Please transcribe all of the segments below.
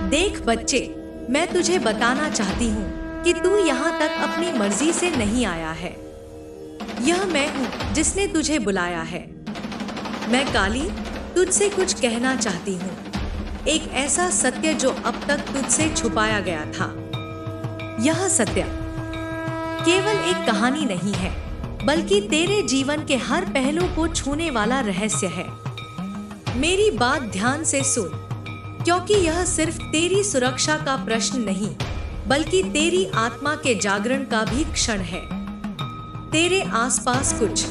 देख बच्चे, मैं तुझे बताना चाहती हूँ कि तू यहाँ तक अपनी मर्जी से नहीं आया है। यह मैं हूँ जिसने तुझे बुलाया है। मैं काली तुझसे कुछ कहना चाहती हूँ, एक ऐसा सत्य जो अब तक तुझसे छुपाया गया था। यह सत्य केवल एक कहानी नहीं है, बल्कि तेरे जीवन के हर पहलू को छूने वाला रहस्य है। मेरी बात ध्यान से सुन, क्योंकि यह सिर्फ तेरी सुरक्षा का प्रश्न नहीं, बल्कि तेरी आत्मा के जागरण का भी क्षण है। तेरे आसपास कुछ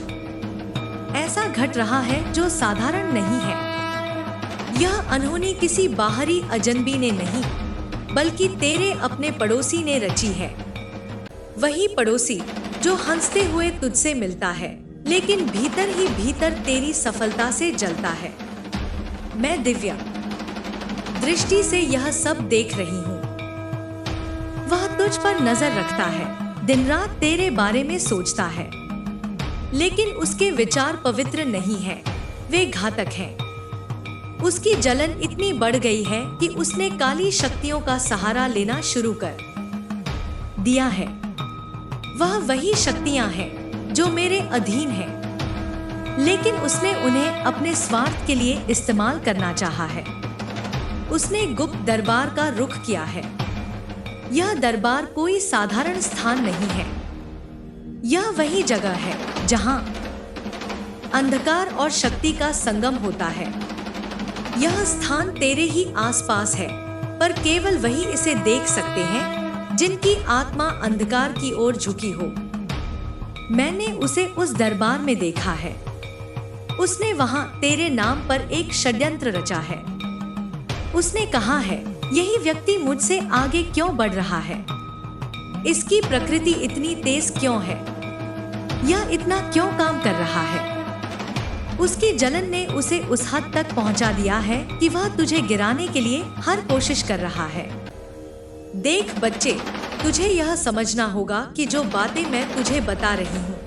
ऐसा घट रहा है जो साधारण नहीं है। यह अनहोनी किसी बाहरी अजनबी ने नहीं, बल्कि तेरे अपने पड़ोसी ने रची है। वही पड़ोसी जो हंसते हुए तुझसे मिलता है, लेकिन भीतर ही भीतर तेरी सफलता से जलता है। मैं दिव्या दृष्टि से यह सब देख रही हूँ। वह तुझ पर नजर रखता है, दिन रात तेरे बारे में सोचता है, लेकिन उसके विचार पवित्र नहीं है, वे घातक हैं। उसकी जलन इतनी बढ़ गई है कि उसने काली शक्तियों का सहारा लेना शुरू कर दिया है। वह वही शक्तियां हैं जो मेरे अधीन हैं, लेकिन उसने उन्हें अपने स्वार्थ के लिए इस्तेमाल करना चाहा है। उसने गुप्त दरबार का रुख किया है। यह दरबार कोई साधारण स्थान नहीं है। यह वही जगह है जहां अंधकार और शक्ति का संगम होता है। यह स्थान तेरे ही आसपास है, पर केवल वही इसे देख सकते हैं जिनकी आत्मा अंधकार की ओर झुकी हो। मैंने उसे उस दरबार में देखा है। उसने वहां तेरे नाम पर एक षड्यंत्र रचा है। उसने कहा है, यही व्यक्ति मुझसे आगे क्यों बढ़ रहा है? इसकी प्रकृति इतनी तेज क्यों है? यह इतना क्यों काम कर रहा है? उसकी जलन ने उसे उस हद तक पहुंचा दिया है कि वह तुझे गिराने के लिए हर कोशिश कर रहा है। देख बच्चे, तुझे यह समझना होगा कि जो बातें मैं तुझे बता रही हूँ,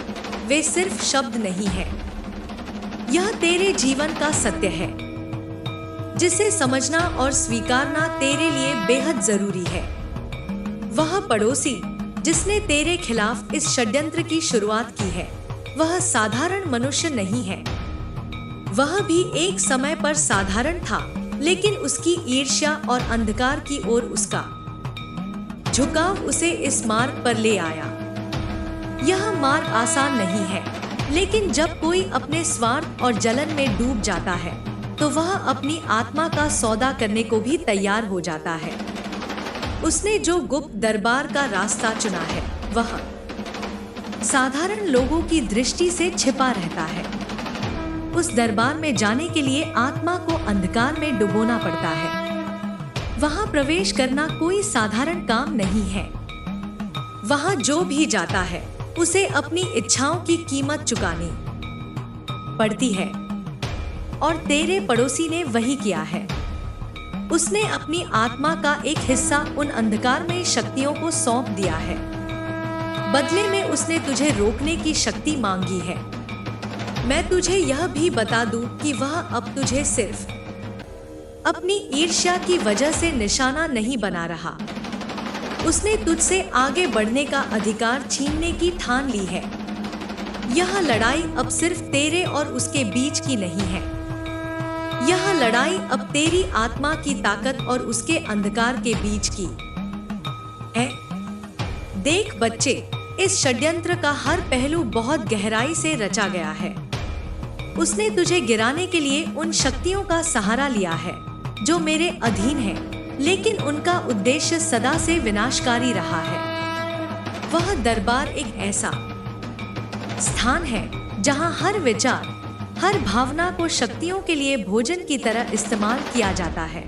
वे सिर्फ शब्द नहीं है। यह तेरे जीवन का सत्य है, जिसे समझना और स्वीकारना तेरे लिए बेहद जरूरी है। वह पड़ोसी जिसने तेरे खिलाफ इस षड्यंत्र की शुरुआत की है, वह साधारण मनुष्य नहीं है। वह भी एक समय पर साधारण था, लेकिन उसकी ईर्ष्या और अंधकार की ओर उसका झुकाव उसे इस मार्ग पर ले आया। यह मार्ग आसान नहीं है, लेकिन जब कोई अपने स्वार्थ और जलन में डूब जाता है, तो वह अपनी आत्मा का सौदा करने को भी तैयार हो जाता है। उसने जो गुप्त दरबार का रास्ता चुना है, वह साधारण लोगों की दृष्टि से छिपा रहता है। उस दरबार में जाने के लिए आत्मा को अंधकार में डुबोना पड़ता है। वहां प्रवेश करना कोई साधारण काम नहीं है। वहां जो भी जाता है, उसे अपनी इच्छाओं की कीमत चुकानी पड़ती है, और तेरे पड़ोसी ने वही किया है। उसने अपनी आत्मा का एक हिस्सा उन अंधकारमय शक्तियों को सौंप दिया है। बदले में उसने तुझे रोकने की शक्ति मांगी है। मैं तुझे यह भी बता दूं कि वह अब तुझे सिर्फ अपनी ईर्ष्या की वजह से निशाना नहीं बना रहा। उसने तुझसे आगे बढ़ने का अधिकार छीनने की ठान ली है। यह लड़ाई अब सिर्फ तेरे और उसके बीच की नहीं है। यह लड़ाई अब तेरी आत्मा की ताकत और उसके अंधकार के बीच की है। देख बच्चे, इस षड्यंत्र का हर पहलू बहुत गहराई से रचा गया है। उसने तुझे गिराने के लिए उन शक्तियों का सहारा लिया है जो मेरे अधीन हैं, लेकिन उनका उद्देश्य सदा से विनाशकारी रहा है। वह दरबार एक ऐसा स्थान है जहां हर विचार, हर भावना को शक्तियों के लिए भोजन की तरह इस्तेमाल किया जाता है।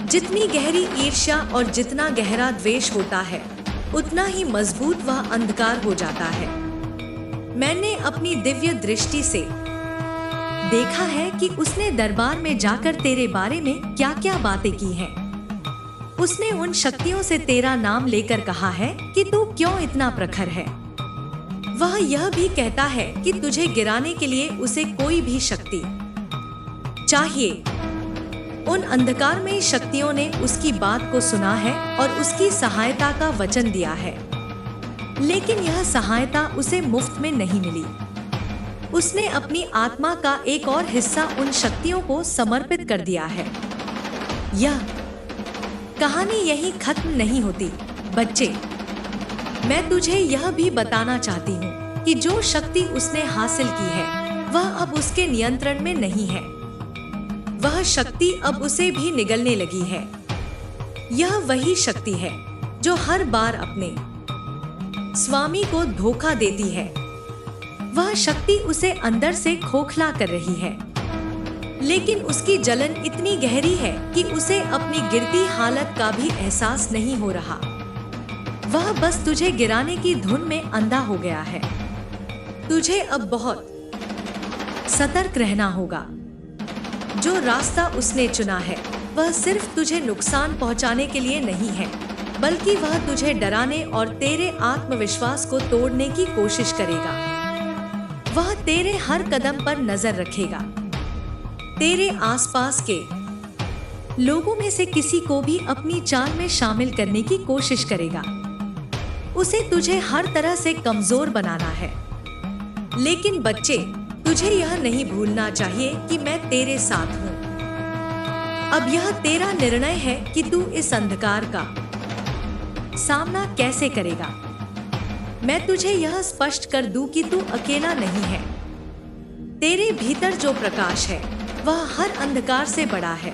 जितनी गहरी ईर्ष्या और जितना गहरा द्वेष होता है, उतना ही मजबूत वह अंधकार हो जाता है। मैंने अपनी दिव्य दृष्टि से देखा है कि उसने दरबार में जाकर तेरे बारे में क्या-क्या बातें की हैं। उसने उन शक्तियों से तेरा नाम लेकर कहा है कि तू क्यों इतना प्रखर है। वह यह भी कहता है कि तुझे गिराने के लिए उसे कोई भी शक्ति चाहिए। उन अंधकारमय शक्तियों ने उसकी बात को सुना है और उसकी सहायता का वचन दिया है, लेकिन यह सहायता उसे मुफ्त में नहीं मिली। उसने अपनी आत्मा का एक और हिस्सा उन शक्तियों को समर्पित कर दिया है। यह कहानी यहीं खत्म नहीं होती बच्चे। मैं तुझे यह भी बताना चाहती हूँ कि जो शक्ति उसने हासिल की है वह अब उसके नियंत्रण में नहीं है। वह शक्ति अब उसे भी निगलने लगी है। यह वही शक्ति है जो हर बार अपने स्वामी को धोखा देती है। वह शक्ति उसे अंदर से खोखला कर रही है, लेकिन उसकी जलन इतनी गहरी है कि उसे अपनी गिरती हालत का भी एहसास नहीं हो रहा। वह बस तुझे गिराने की धुन में अंधा हो गया है। तुझे अब बहुत सतर्क रहना होगा। जो रास्ता उसने चुना है वह सिर्फ तुझे नुकसान पहुंचाने के लिए नहीं है, बल्कि वह तुझे डराने और तेरे आत्मविश्वास को तोड़ने की कोशिश करेगा। वह तेरे हर कदम पर नजर रखेगा। तेरे आसपास के लोगों में से किसी को भी अपनी चाल में शामिल करने की कोशिश करेगा। उसे तुझे हर तरह से कमजोर बनाना है। लेकिन बच्चे, तुझे यह नहीं भूलना चाहिए कि मैं तेरे साथ हूँ। अब यह तेरा निर्णय है कि तू इस अंधकार का सामना कैसे करेगा। मैं तुझे यह स्पष्ट कर दूं कि तू अकेला नहीं है। तेरे भीतर जो प्रकाश है वह हर अंधकार से बड़ा है।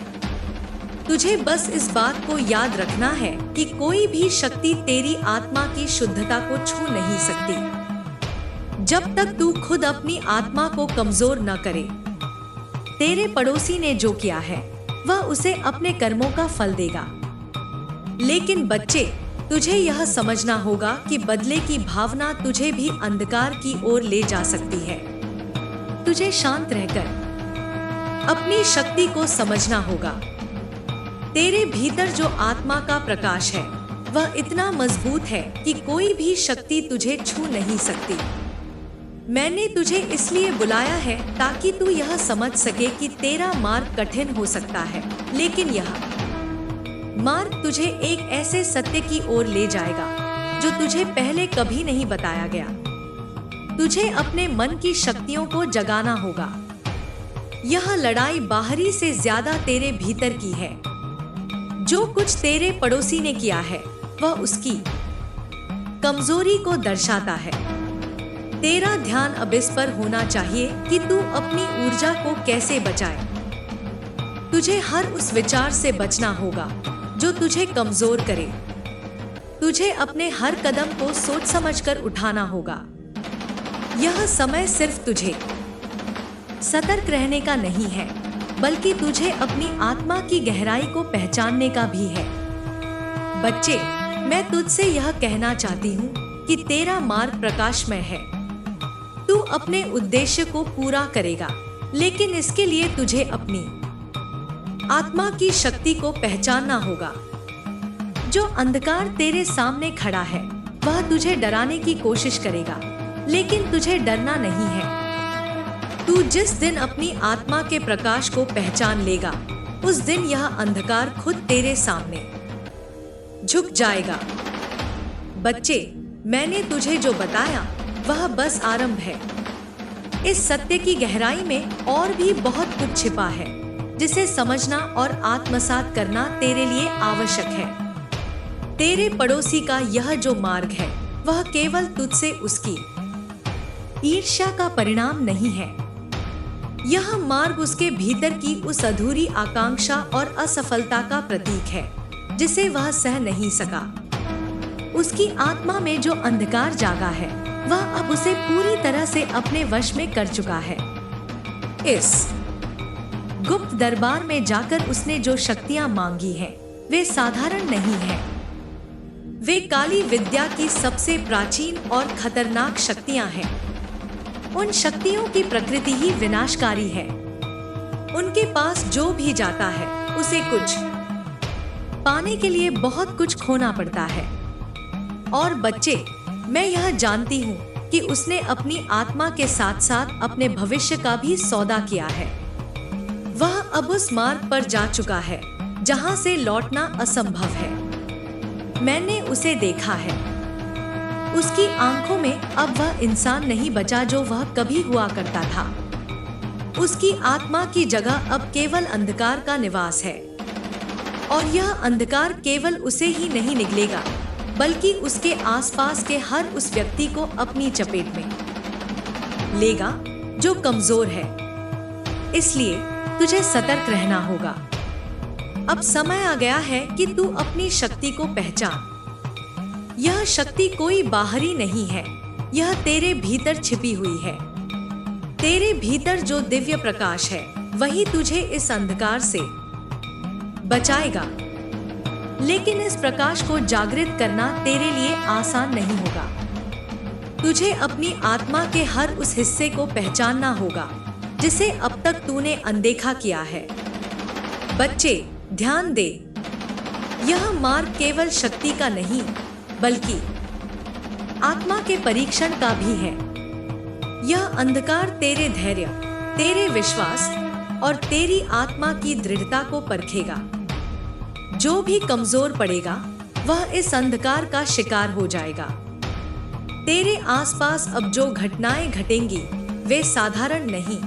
तुझे बस इस बात को याद रखना है कि कोई भी शक्ति तेरी आत्मा की शुद्धता को छू नहीं सकती जब तक तू खुद अपनी आत्मा को कमजोर न करे। तेरे पड़ोसी ने जो किया है वह उसे अपने कर्मों का फल देगा। लेकिन बच्चे, तुझे यह समझना होगा कि बदले की भावना तुझे भी अंधकार की ओर ले जा सकती है। तुझे शांत रहकर अपनी शक्ति को समझना होगा। तेरे भीतर जो आत्मा का प्रकाश है वह इतना मजबूत है कि कोई भी शक्ति तुझे छू नहीं सकती। मैंने तुझे इसलिए बुलाया है ताकि तू यह समझ सके कि तेरा मार्ग कठिन हो सकता है, लेकिन यह मार्ग तुझे एक ऐसे सत्य की ओर ले जाएगा जो तुझे पहले कभी नहीं बताया गया। तुझे अपने मन की शक्तियों को जगाना होगा। यह लड़ाई बाहरी से ज्यादा तेरे भीतर की है। जो कुछ तेरे पड़ोसी ने किया है वह उसकी कमजोरी को दर्शाता है। तेरा ध्यान अब इस पर होना चाहिए कि तू अपनी ऊर्जा को कैसे बचाए। तुझे हर उस विचार से बचना होगा जो तुझे कमजोर करे। तुझे अपने हर कदम को सोच समझकर उठाना होगा। यह समय सिर्फ तुझे सतर्क रहने का नहीं है, बल्कि तुझे अपनी आत्मा की गहराई को पहचानने का भी है। बच्चे, मैं तुझसे यह कहना चाहती हूँ कि तेरा मार्ग प्रकाशमय है। तू अपने उद्देश्य को पूरा करेगा, लेकिन इसके लिए तुझे अपनी आत्मा की शक्ति को पहचानना होगा। जो अंधकार तेरे सामने खड़ा है वह तुझे डराने की कोशिश करेगा, लेकिन तुझे डरना नहीं है। तू जिस दिन अपनी आत्मा के प्रकाश को पहचान लेगा, उस दिन यह अंधकार खुद तेरे सामने झुक जाएगा। बच्चे, मैंने तुझे जो बताया वह बस आरंभ है। इस सत्य की गहराई में और भी बहुत कुछ छिपा है, जिसे समझना और आत्मसात करना तेरे लिए आवश्यक है। तेरे पड़ोसी का यह जो मार्ग है वह केवल तुझसे उसकी ईर्ष्या का परिणाम नहीं है। यह मार्ग उसके भीतर की उस अधूरी आकांक्षा और असफलता का प्रतीक है जिसे वह सह नहीं सका। उसकी आत्मा में जो अंधकार जागा है वह अब उसे पूरी तरह से अपने वश में कर चुका है। इस गुप्त दरबार में जाकर उसने जो शक्तियां मांगी हैं, वे साधारण नहीं हैं। वे काली विद्या की सबसे प्राचीन और खतरनाक शक्तियां हैं। उन शक्तियों की प्रकृति ही विनाशकारी है। उनके पास जो भी जाता है उसे कुछ पाने के लिए बहुत कुछ खोना पड़ता है। और बच्चे, मैं यह जानती हूँ कि उसने अपनी आत्मा के साथ साथ अपने भविष्य का भी सौदा किया है। वह अब उस मार्ग पर जा चुका है जहां से लौटना असंभव है। मैंने उसे देखा है। उसकी आंखों में अब वह इंसान नहीं बचा जो वह कभी हुआ करता था। उसकी आत्मा की जगह अब केवल अंधकार का निवास है। और यह अंधकार केवल उसे ही नहीं निगलेगा, बल्कि उसके आसपास के हर उस व्यक्ति को अपनी चपेट में लेगा जो कमजोर है। इसलिए तुझे सतर्क रहना होगा। अब समय आ गया है कि तू अपनी शक्ति को पहचान। यह शक्ति कोई बाहरी नहीं है, यह तेरे भीतर छिपी हुई है। तेरे भीतर जो दिव्य प्रकाश है वही तुझे इस अंधकार से बचाएगा। लेकिन इस प्रकाश को जागृत करना तेरे लिए आसान नहीं होगा। तुझे अपनी आत्मा के हर उस हिस्से को पहचानना होगा जिसे अब तक तूने अनदेखा किया है। बच्चे, ध्यान दे। यह मार्ग केवल शक्ति का नहीं, बल्कि आत्मा के परीक्षण का भी है। यह अंधकार तेरे धैर्य, तेरे विश्वास और तेरी आत्मा की दृढ़ता को परखेगा। जो भी कमजोर पड़ेगा वह इस अंधकार का शिकार हो जाएगा। तेरे आसपास अब जो घटनाएं घटेंगी वे साधारण नहीं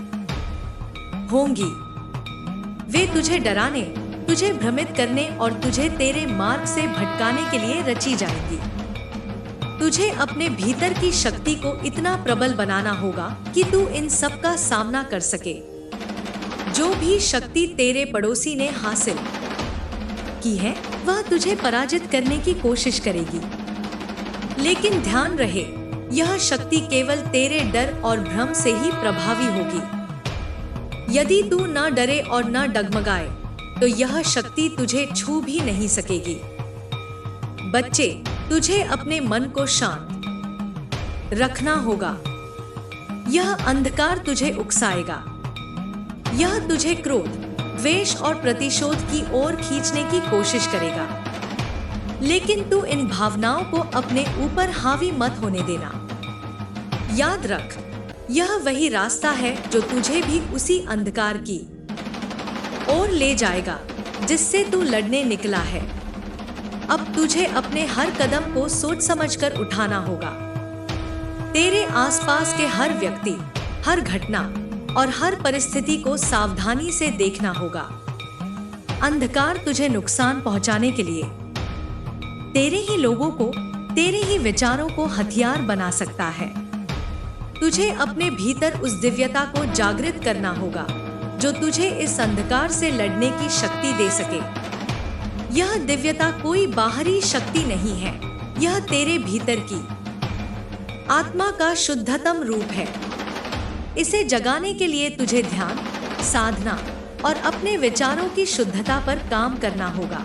होंगी। वे तुझे डराने, तुझे भ्रमित करने और तुझे तेरे मार्ग से भटकाने के लिए रची जाएंगी। तुझे अपने भीतर की शक्ति को इतना प्रबल बनाना होगा कि तू इन सब का सामना कर सके। जो भी शक्ति तेरे पड़ोसी ने हासिल की है वह तुझे पराजित करने की कोशिश करेगी। लेकिन ध्यान रहे, यह शक्ति केवल तेरे डर और भ्रम से ही प्रभावी होगी। यदि तू न डरे और न डगमगाए तो यह शक्ति तुझे छू भी नहीं सकेगी। बच्चे, तुझे अपने मन को शांत रखना होगा। यह अंधकार तुझे उकसाएगा। यह तुझे क्रोध, द्वेष और प्रतिशोध की ओर खींचने की कोशिश करेगा। लेकिन तू इन भावनाओं को अपने ऊपर हावी मत होने देना। याद रख, यह वही रास्ता है जो तुझे भी उसी अंधकार की ओर ले जाएगा जिससे तू लड़ने निकला है। अब तुझे अपने हर कदम को सोच समझकर उठाना होगा। तेरे आसपास के हर व्यक्ति, हर घटना और हर परिस्थिति को सावधानी से देखना होगा। अंधकार तुझे नुकसान पहुंचाने के लिए तेरे ही लोगों को, तेरे ही विचारों को हथियार बना सकता है। तुझे अपने भीतर उस दिव्यता को जागृत करना होगा जो तुझे इस अंधकार से लड़ने की शक्ति दे सके। यह दिव्यता कोई बाहरी शक्ति नहीं है, यह तेरे भीतर की आत्मा का शुद्धतम रूप है। इसे जगाने के लिए तुझे ध्यान, साधना और अपने विचारों की शुद्धता पर काम करना होगा।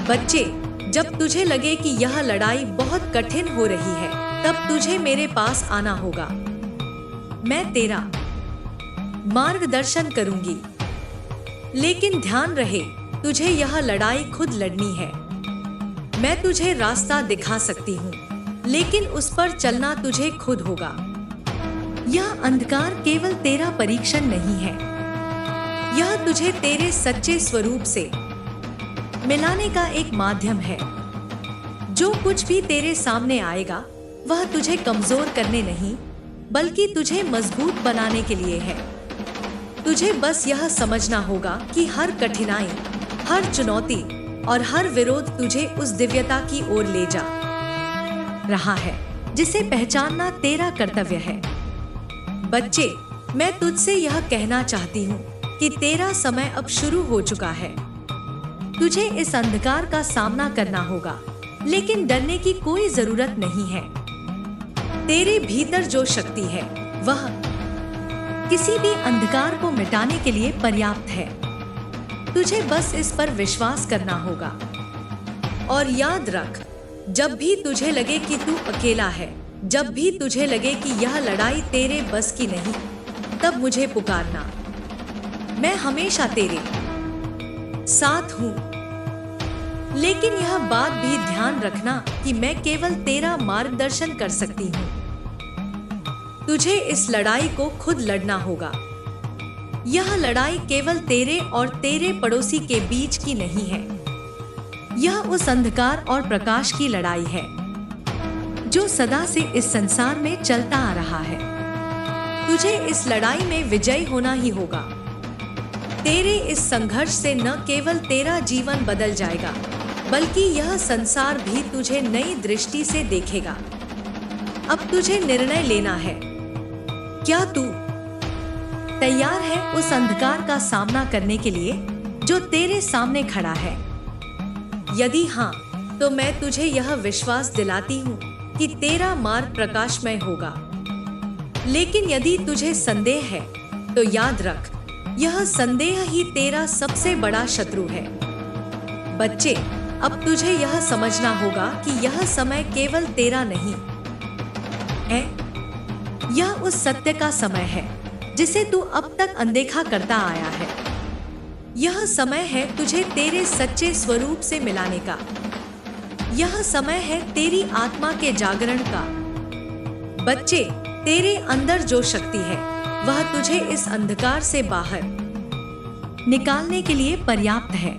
बच्चे, जब तुझे लगे कि यह लड़ाई बहुत कठिन हो रही है, तब तुझे मेरे पास आना होगा। मैं तेरा मार्गदर्शन करूंगी। लेकिन ध्यान रहे, तुझे यह लड़ाई खुद लड़नी है। मैं तुझे रास्ता दिखा सकती हूँ, लेकिन उस पर चलना तुझे खुद होगा। यह अंधकार केवल तेरा परीक्षण नहीं है, यह तुझे तेरे सच्चे स्वरूप से मिलाने का एक माध्यम है। जो कुछ भी तेरे सामने आएगा वह तुझे कमजोर करने नहीं, बल्कि तुझे मजबूत बनाने के लिए है। तुझे बस यह समझना होगा कि हर कठिनाई, हर चुनौती और हर विरोध तुझे उस दिव्यता की ओर ले जा रहा है जिसे पहचानना तेरा कर्तव्य है। बच्चे, मैं तुझसे यह कहना चाहती हूँ कि तेरा समय अब शुरू हो चुका है। तुझे इस अंधकार का सामना करना होगा, लेकिन डरने की कोई जरूरत नहीं है। तेरे भीतर जो शक्ति है वह किसी भी अंधकार को मिटाने के लिए पर्याप्त है। तुझे बस इस पर विश्वास करना होगा। और याद रख, जब भी तुझे लगे कि तू अकेला है, जब भी तुझे लगे कि यह लड़ाई तेरे बस की नहीं, तब मुझे पुकारना। मैं हमेशा तेरे साथ हूँ। लेकिन यह बात भी ध्यान रखना कि मैं केवल तेरा मार्गदर्शन कर सकती हूँ। तुझे इस लड़ाई को खुद लड़ना होगा। यह लड़ाई केवल तेरे और तेरे पड़ोसी के बीच की नहीं है। यह उस अंधकार और प्रकाश की लड़ाई है जो सदा से इस संसार में चलता आ रहा है। तुझे इस लड़ाई में विजयी होना ही होगा। तेरे इस संघर्ष से न केवल तेरा जीवन बदल जाएगा, बल्कि यह संसार भी तुझे नई दृष्टि से देखेगा। अब तुझे निर्णय लेना है। क्या तू तैयार है उस अंधकार का सामना करने के लिए जो तेरे सामने खड़ा है? यदि हाँ, तो मैं तुझे यह विश्वास दिलाती हूँ कि तेरा मार्ग प्रकाशमय होगा। लेकिन यदि तुझे संदेह है, तो याद रख, यह संदेह ही तेरा सबसे बड़ा शत्रु है। बच्चे, अब तुझे यह समझना होगा कि यह समय केवल तेरा नहीं है, यह उस सत्य का समय है जिसे तू अब तक अनदेखा करता आया है। यह समय है तुझे तेरे सच्चे स्वरूप से मिलाने का। यह समय है तेरी आत्मा के जागरण का। बच्चे, तेरे अंदर जो शक्ति है वह तुझे इस अंधकार से बाहर निकालने के लिए पर्याप्त है।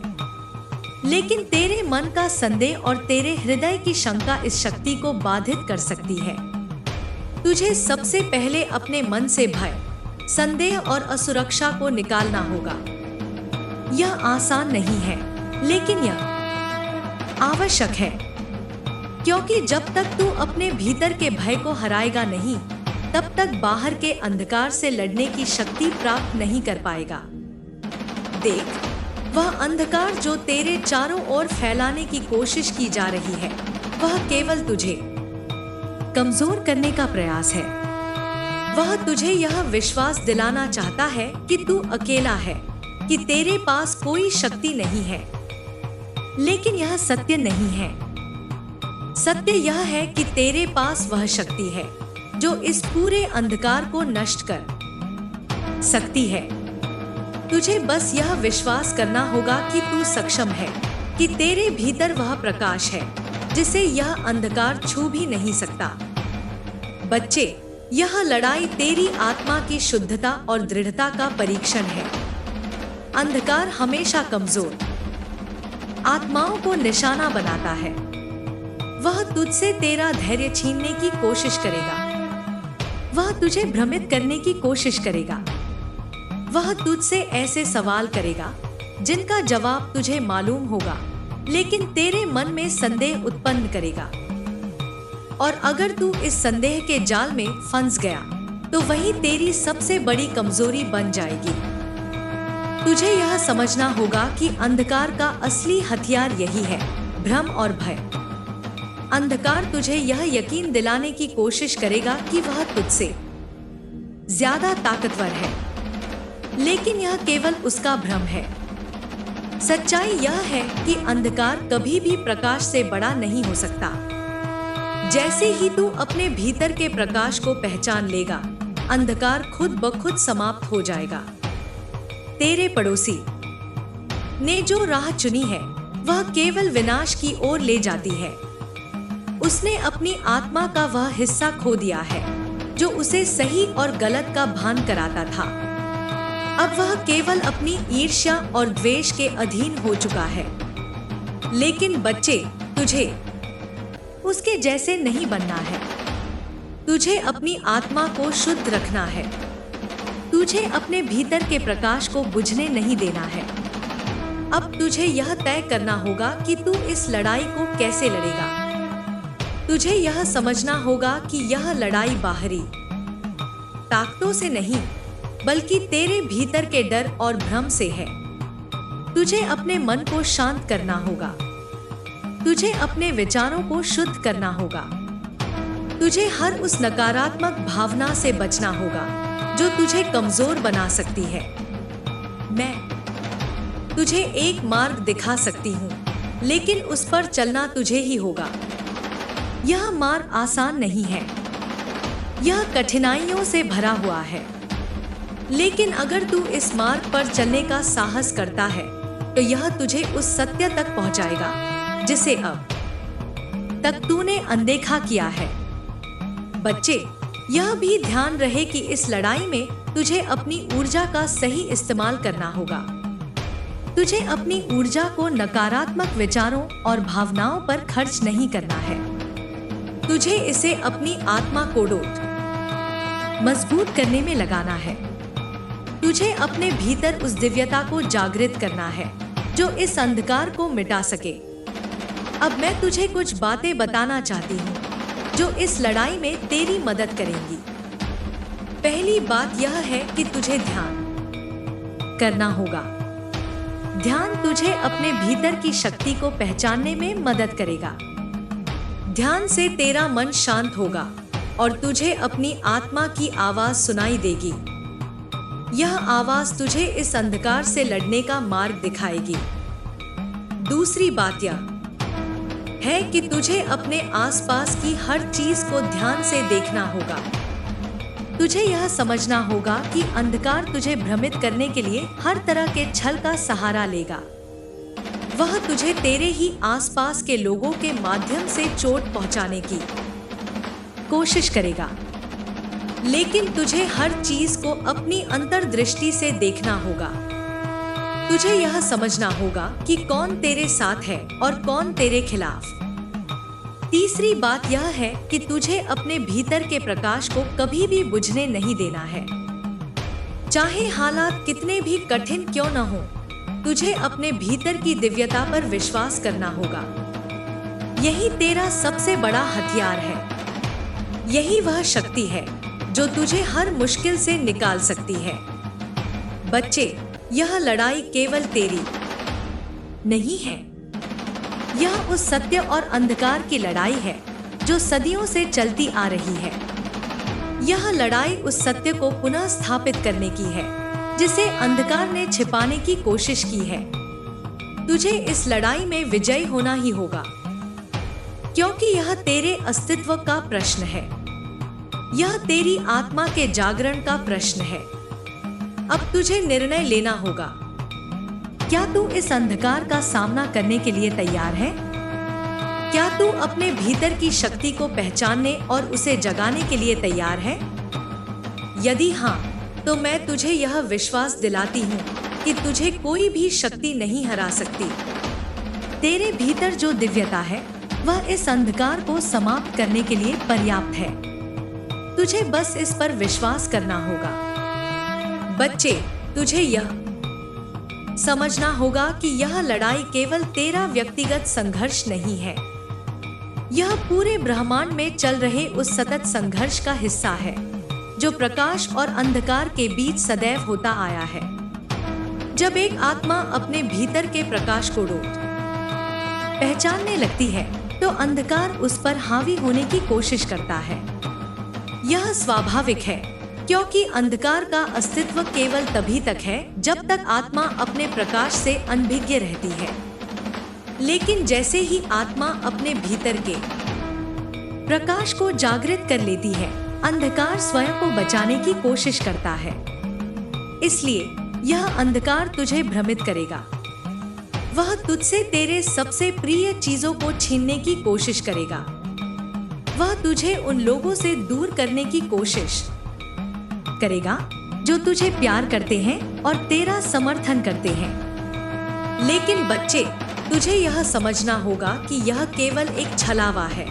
लेकिन तेरे मन का संदेह और तेरे हृदय की शंका इस शक्ति को बाधित कर सकती है। तुझे सबसे पहले अपने मन से भय, संदेह और असुरक्षा को निकालना होगा। यह आसान नहीं है, लेकिन यह आवश्यक है, क्योंकि जब तक तू अपने भीतर के भय को हराएगा नहीं, तब तक बाहर के अंधकार से लड़ने की शक्ति प्राप्त नहीं कर पाएगा। देख, वह अंधकार जो तेरे चारों ओर फैलाने की कोशिश की जा रही है, वह केवल तुझे कमजोर करने का प्रयास है। वह तुझे यह विश्वास दिलाना चाहता है कि तू अकेला है, कि तेरे पास कोई शक्ति नहीं है। लेकिन यह सत्य नहीं है। सत्य यह है कि तेरे पास वह शक्ति है जो इस पूरे अंधकार को नष्ट कर सकती है। तुझे बस यह विश्वास करना होगा कि तू सक्षम है, कि तेरे भीतर वह प्रकाश है जिसे यह अंधकार छू भी नहीं सकता। बच्चे, यह लड़ाई तेरी आत्मा की शुद्धता और दृढ़ता का परीक्षण है। अंधकार हमेशा कमजोर आत्माओं को निशाना बनाता है। वह तुझसे तेरा धैर्य छीनने की कोशिश करेगा। वह तुझे भ्रमित करने की कोशिश करेगा। वह तुझसे ऐसे सवाल करेगा जिनका जवाब तुझे मालूम होगा, लेकिन तेरे मन में संदेह उत्पन्न करेगा। और अगर तू इस संदेह के जाल में फंस गया, तो वही तेरी सबसे बड़ी कमजोरी बन जाएगी। तुझे यह समझना होगा कि अंधकार का असली हथियार यही है, भ्रम और भय। अंधकार तुझे यह यकीन दिलाने की कोशिश करेगा कि वह तुझसे ज्यादा ताकतवर है, लेकिन यह केवल उसका भ्रम है। सच्चाई यह है कि अंधकार कभी भी प्रकाश से बड़ा नहीं हो सकता। जैसे ही तू अपने भीतर के प्रकाश को पहचान लेगा, अंधकार खुद ब खुद समाप्त हो जाएगा। तेरे पड़ोसी ने जो राह चुनी है, वह केवल विनाश की ओर ले जाती है। उसने अपनी आत्मा का वह हिस्सा खो दिया है जो उसे सही और गलत का भान कराता था। अब वह केवल अपनी ईर्ष्या और द्वेष के अधीन हो चुका है। लेकिन बच्चे, तुझे उसके जैसे नहीं बनना है। तुझे अपनी आत्मा को शुद्ध रखना है। तुझे अपने भीतर के प्रकाश को बुझने नहीं देना है। अब तुझे यह तय करना होगा कि तू इस लड़ाई को कैसे लड़ेगा। तुझे यह समझना होगा कि यह लड़ाई बाहरी ताकतों से नहीं, बल्कि तेरे भीतर के डर और भ्रम से है। तुझे अपने मन को शांत करना होगा। तुझे अपने विचारों को शुद्ध करना होगा। तुझे हर उस नकारात्मक भावना से बचना होगा जो तुझे कमजोर बना सकती है। मैं तुझे एक मार्ग दिखा सकती हूँ, लेकिन उस पर चलना तुझे ही होगा। यह मार्ग आसान नहीं है, यह कठिनाइयों से भरा हुआ है। लेकिन अगर तू इस मार्ग पर चलने का साहस करता है, तो यह तुझे उस सत्य तक पहुंचाएगा जिसे अब तक तूने अनदेखा किया है। बच्चे, यह भी ध्यान रहे कि इस लड़ाई में तुझे अपनी ऊर्जा का सही इस्तेमाल करना होगा। तुझे अपनी ऊर्जा को नकारात्मक विचारों और भावनाओं पर खर्च नहीं करना है। तुझे इसे अपनी आत्मा को मजबूत करने में लगाना है। तुझे अपने भीतर उस दिव्यता को जागृत करना है जो इस अंधकार को मिटा सके। अब मैं तुझे कुछ बातें बताना चाहती हूँ जो इस लड़ाई में तेरी मदद करेंगी। पहली बात यह है कि तुझे ध्यान करना होगा। ध्यान तुझे अपने भीतर की शक्ति को पहचानने में मदद करेगा। ध्यान से तेरा मन शांत होगा और तुझे अपनी आत्मा की आवाज सुनाई देगी। यह आवाज तुझे इस अंधकार से लड़ने का मार्ग दिखाएगी। दूसरी बात यह है कि तुझे अपने आसपास की हर चीज को ध्यान से देखना होगा। तुझे यह समझना होगा कि अंधकार तुझे भ्रमित करने के लिए हर तरह के छल का सहारा लेगा। वह तुझे तेरे ही आसपास के लोगों के माध्यम से चोट पहुंचाने की कोशिश करेगा, लेकिन तुझे हर चीज को अपनी अंतर्दृष्टि से देखना होगा। तुझे यह समझना होगा कि कौन तेरे साथ है और कौन तेरे खिलाफ। तीसरी बात यह है कि तुझे अपने भीतर के प्रकाश को कभी भी बुझने नहीं देना है। चाहे हालात कितने भी कठिन क्यों न हो, तुझे अपने भीतर की दिव्यता पर विश्वास करना होगा। यही तेरा सबसे बड़ा हथियार है। यही वह शक्ति है जो तुझे हर मुश्किल से निकाल सकती है। बच्चे, यह लड़ाई केवल तेरी नहीं है। यह उस सत्य और अंधकार की लड़ाई है जो सदियों से चलती आ रही है। यह लड़ाई उस सत्य को पुनः स्थापित करने की है जिसे अंधकार ने छिपाने की कोशिश की है। तुझे इस लड़ाई में विजयी होना ही होगा, क्योंकि यह तेरे अस्तित्व का प्रश्न है। यह तेरी आत्मा के जागरण का प्रश्न है। अब तुझे निर्णय लेना होगा। क्या तू इस अंधकार का सामना करने के लिए तैयार है? क्या तू अपने भीतर की शक्ति को पहचानने और उसे जगाने के लिए तैयार है? यदि हाँ, तो मैं तुझे यह विश्वास दिलाती हूँ कि तुझे कोई भी शक्ति नहीं हरा सकती। तेरे भीतर जो दिव्यता है वह इस अंधकार को समाप्त करने के लिए पर्याप्त है। तुझे बस इस पर विश्वास करना होगा। बच्चे, तुझे यह समझना होगा कि यह लड़ाई केवल तेरा व्यक्तिगत संघर्ष नहीं है। यह पूरे ब्रह्मांड में चल रहे उस सतत संघर्ष का हिस्सा है जो प्रकाश और अंधकार के बीच सदैव होता आया है। जब एक आत्मा अपने भीतर के प्रकाश को पहचानने लगती है तो अंधकार उस पर हावी होने की कोशिश करता है। यह स्वाभाविक है, क्योंकि अंधकार का अस्तित्व केवल तभी तक है जब तक आत्मा अपने प्रकाश से अनभिज्ञ रहती है। लेकिन जैसे ही आत्मा अपने भीतर के प्रकाश को जागृत कर लेती है, अंधकार स्वयं को बचाने की कोशिश करता है। इसलिए यह अंधकार तुझे भ्रमित करेगा। वह तुझसे तेरे सबसे प्रिय चीजों को छीनने की कोशिश करेगा। वह तुझे उन लोगों से दूर करने की कोशिश करेगा जो तुझे प्यार करते हैं और तेरा समर्थन करते हैं। लेकिन बच्चे, तुझे यह समझना होगा कि यह केवल एक छलावा है।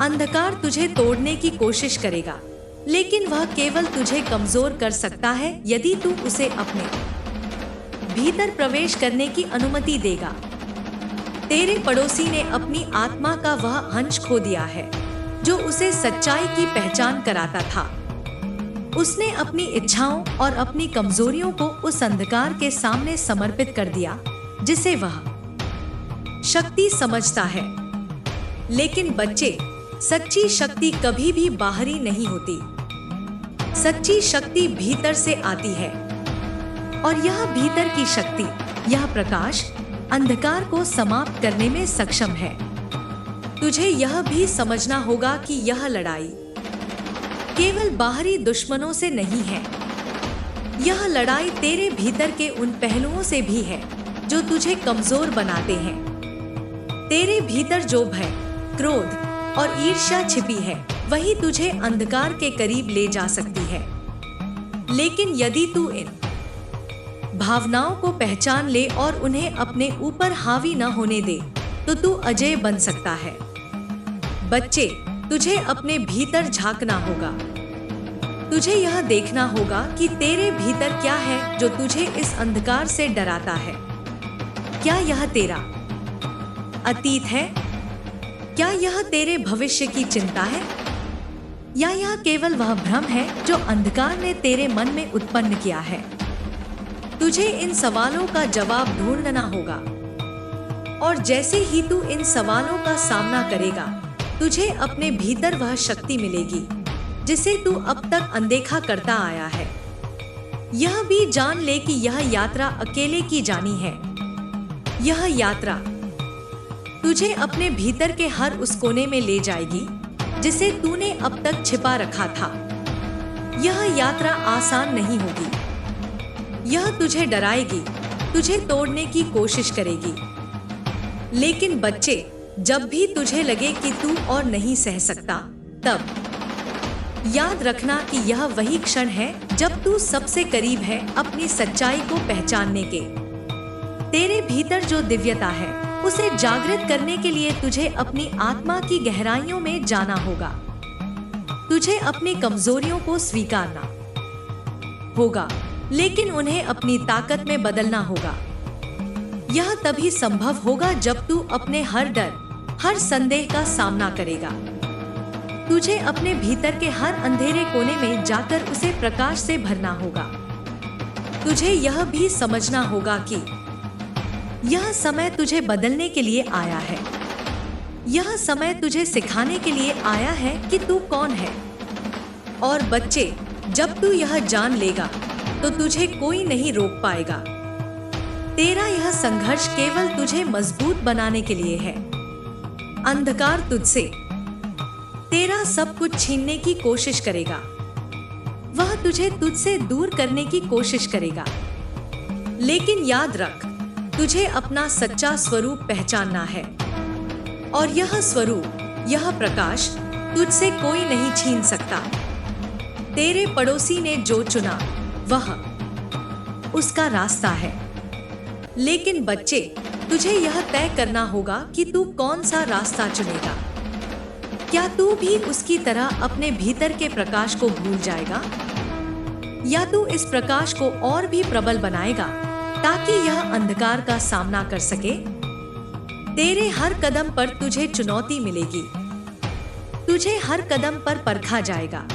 अंधकार तुझे तोड़ने की कोशिश करेगा, लेकिन वह केवल तुझे कमजोर कर सकता है यदि तू उसे अपने भीतर प्रवेश करने की अनुमति देगा। तेरे पड़ोसी ने अपनी आत्मा का वह अंश खो दिया है जो उसे सच्चाई की पहचान कराता था। उसने अपनी इच्छाओं और अपनी कमजोरियों को उस अंधकार के सामने समर्पित कर दिया जिसे वह शक्ति समझता है। लेकिन बच्चे, सच्ची शक्ति कभी भी बाहरी नहीं होती। सच्ची शक्ति भीतर से आती है, और यह भीतर की शक्ति, यह प्रकाश अंधकार को समाप्त करने में सक्षम है। तुझे यह भी समझना होगा कि यह लड़ाई केवल बाहरी दुश्मनों से नहीं है। यह लड़ाई तेरे भीतर के उन पहलुओं से भी है जो तुझे कमजोर बनाते हैं। तेरे भीतर जो भय, क्रोध और ईर्ष्या छिपी है, वही तुझे अंधकार के करीब ले जा सकती है। लेकिन यदि तू इन भावनाओं को पहचान ले और उन्हें अपने ऊपर हावी न होने दे तो तू अजेय बन सकता है। बच्चे, तुझे अपने भीतर झांकना होगा। तुझे यह देखना होगा कि तेरे भीतर क्या है जो तुझे इस अंधकार से डराता है। क्या यह तेरा अतीत है? क्या यह तेरे भविष्य की चिंता है? या यह केवल वह भ्रम है जो अंधकार ने तेरे मन में उत्पन्न किया है? तुझे इन सवालों का जवाब ढूंढना होगा, और जैसे ही तू इन सवालों का सामना करेगा, तुझे अपने भीतर वह शक्ति मिलेगी जिसे तू अब तक अनदेखा करता आया है। यह भी जान ले कि यह यात्रा अकेले की जानी है। यह यात्रा तुझे अपने भीतर के हर उस कोने में ले जाएगी जिसे तूने अब तक छिपा रखा था। यह यात्रा आसान नहीं होगी। यह तुझे डराएगी, तुझे तोड़ने की कोशिश करेगी। लेकिन बच्चे, जब भी तुझे लगे कि तू और नहीं सह सकता, तब याद रखना कि यह वही क्षण है जब तू सबसे करीब है अपनी सच्चाई को पहचानने के। तेरे भीतर जो दिव्यता है उसे जागृत करने के लिए तुझे अपनी आत्मा की गहराइयों में जाना होगा। तुझे अपनी कमजोरियों को स्वीकारना होगा, लेकिन उन्हें अपनी ताकत में बदलना होगा। यह तभी संभव होगा जब तू अपने हर डर, हर संदेह का सामना करेगा। तुझे अपने भीतर के हर अंधेरे कोने में जाकर उसे प्रकाश से भरना होगा। तुझे यह भी समझना होगा कि यह समय तुझे बदलने के लिए आया है। यह समय तुझे सिखाने के लिए आया है कि तू कौन है। और बच्चे, जब तू यह जान लेगा तो तुझे कोई नहीं रोक पाएगा। तेरा यह संघर्ष केवल तुझे मजबूत बनाने के लिए है। अंधकार तुझसे तेरा सब कुछ छीनने की कोशिश करेगा। वह तुझे तुझसे दूर करने की कोशिश करेगा। लेकिन याद रख, तुझे अपना सच्चा स्वरूप पहचानना है, और यह स्वरूप, यह प्रकाश तुझसे कोई नहीं छीन सकता। तेरे पड़ोसी ने जो चुना वह उसका रास्ता है। लेकिन बच्चे, तुझे यह तय करना होगा कि तू कौन सा रास्ता चुनेगा। क्या तू भी उसकी तरह अपने भीतर के प्रकाश को भूल जाएगा, या तू इस प्रकाश को और भी प्रबल बनाएगा ताकि यह अंधकार का सामना कर सके? तेरे हर कदम पर तुझे चुनौती मिलेगी। तुझे हर कदम पर परखा जाएगा।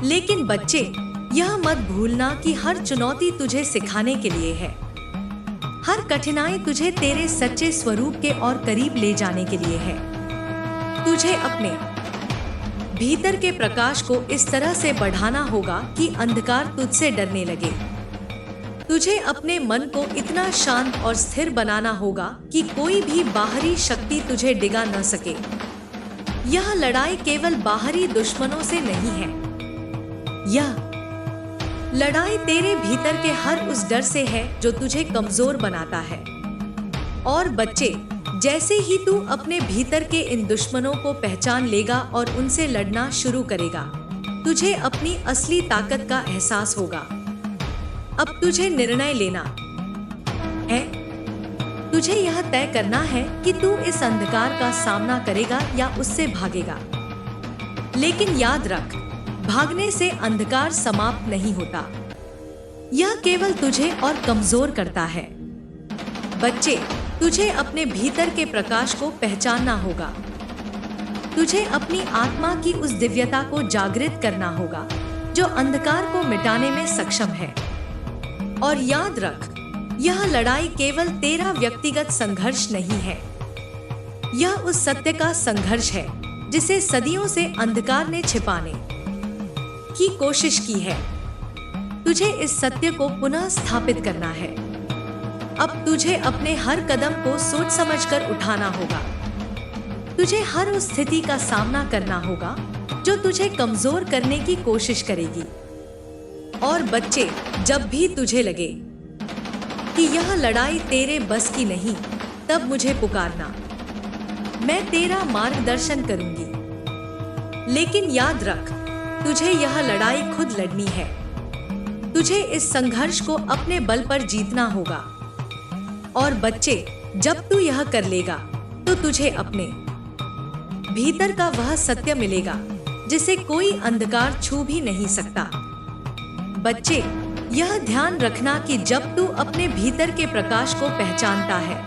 लेकिन बच्चे, यह मत भूलना कि हर चुनौती तुझे सिखाने के लिए है। हर कठिनाई तुझे तेरे सच्चे स्वरूप के और करीब ले जाने के लिए है। तुझे अपने भीतर के प्रकाश को इस तरह से बढ़ाना होगा कि अंधकार तुझसे डरने लगे। तुझे अपने मन को इतना शांत और स्थिर बनाना होगा कि कोई भी बाहरी शक्ति तुझे डिगा न सके। यह लड़ाई केवल बाहरी दुश्मनों से नहीं है। यह लड़ाई तेरे भीतर के हर उस डर से है जो तुझे कमजोर बनाता है। और बच्चे, जैसे ही तू अपने भीतर के इन दुश्मनों को पहचान लेगा और उनसे लड़ना शुरू करेगा, तुझे अपनी असली ताकत का एहसास होगा। अब तुझे निर्णय लेना है। तुझे यह तय करना है कि तू इस अंधकार का सामना करेगा या उससे भागेगा। लेकिन याद रख, भागने से अंधकार समाप्त नहीं होता। यह केवल तुझे और कमजोर करता है। बच्चे, तुझे अपने भीतर के प्रकाश को पहचानना होगा। तुझे अपनी आत्मा की उस दिव्यता को जागृत करना होगा जो अंधकार को मिटाने में सक्षम है। और याद रख, यह लड़ाई केवल तेरा व्यक्तिगत संघर्ष नहीं है। यह उस सत्य का संघर्ष है जिसे सदियों से अंधकार ने छिपाने की कोशिश की है। तुझे इस सत्य को पुनः स्थापित करना है। अब तुझे अपने हर कदम को सोच समझकर उठाना होगा। तुझे हर उस स्थिति का सामना करना होगा जो तुझे कमजोर करने की कोशिश करेगी। और बच्चे, जब भी तुझे लगे कि यह लड़ाई तेरे बस की नहीं, तब मुझे पुकारना। मैं तेरा मार्गदर्शन करूंगी। लेकिन याद रख, तुझे यह लड़ाई खुद लड़नी है। तुझे इस संघर्ष को अपने बल पर जीतना होगा। और बच्चे, जब तू यह कर लेगा तो तुझे अपने भीतर का वह सत्य मिलेगा जिसे कोई अंधकार छू भी नहीं सकता। बच्चे, यह ध्यान रखना कि जब तू अपने भीतर के प्रकाश को पहचानता है,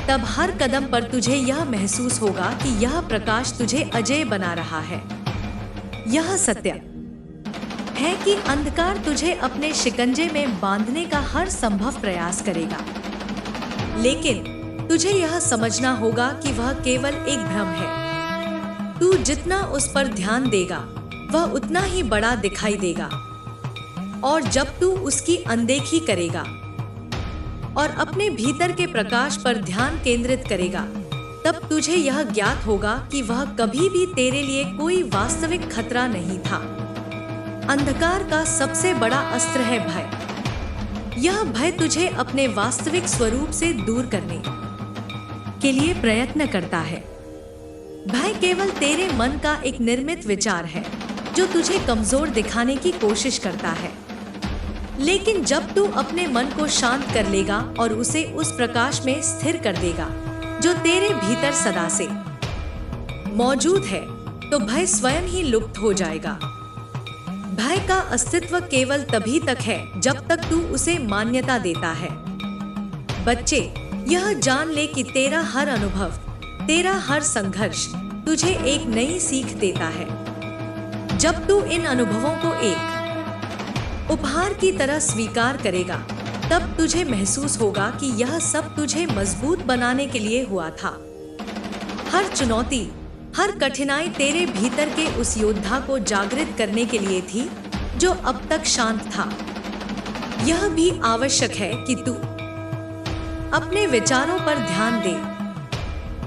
तब हर कदम पर तुझे यह महसूस होगा कि यह प्रकाश तुझे अजेय बना रहा है। यह सत्य है कि अंधकार तुझे अपने शिकंजे में बांधने का हर संभव प्रयास करेगा, लेकिन तुझे यह समझना होगा कि वह केवल एक भ्रम है। तू जितना उस पर ध्यान देगा, वह उतना ही बड़ा दिखाई देगा। और जब तू उसकी अनदेखी करेगा और अपने भीतर के प्रकाश पर ध्यान केंद्रित करेगा, तब तुझे यह ज्ञात होगा कि वह कभी भी तेरे लिए कोई वास्तविक खतरा नहीं था। अंधकार का सबसे बड़ा अस्त्र है भय। यह भय तुझे अपने वास्तविक स्वरूप से दूर करने के लिए प्रयत्न करता है। भय केवल तेरे मन का एक निर्मित विचार है जो तुझे कमजोर दिखाने की कोशिश करता है। लेकिन जब तू अपने मन को शांत कर लेगा और उसे उस प्रकाश में स्थिर कर देगा जो तेरे भीतर सदा से मौजूद है, तो भय स्वयं ही लुप्त हो जाएगा। भय का अस्तित्व केवल तभी तक है जब तक तू उसे मान्यता देता है। बच्चे, यह जान ले कि तेरा हर अनुभव, तेरा हर संघर्ष तुझे एक नई सीख देता है। जब तू इन अनुभवों को एक उपहार की तरह स्वीकार करेगा, तब तुझे महसूस होगा कि यह सब तुझे मजबूत बनाने के लिए हुआ था। हर चुनौती, हर कठिनाई तेरे भीतर के उस योद्धा को जागृत करने के लिए थी जो अब तक शांत था। यह भी आवश्यक है कि तू अपने विचारों पर ध्यान दे।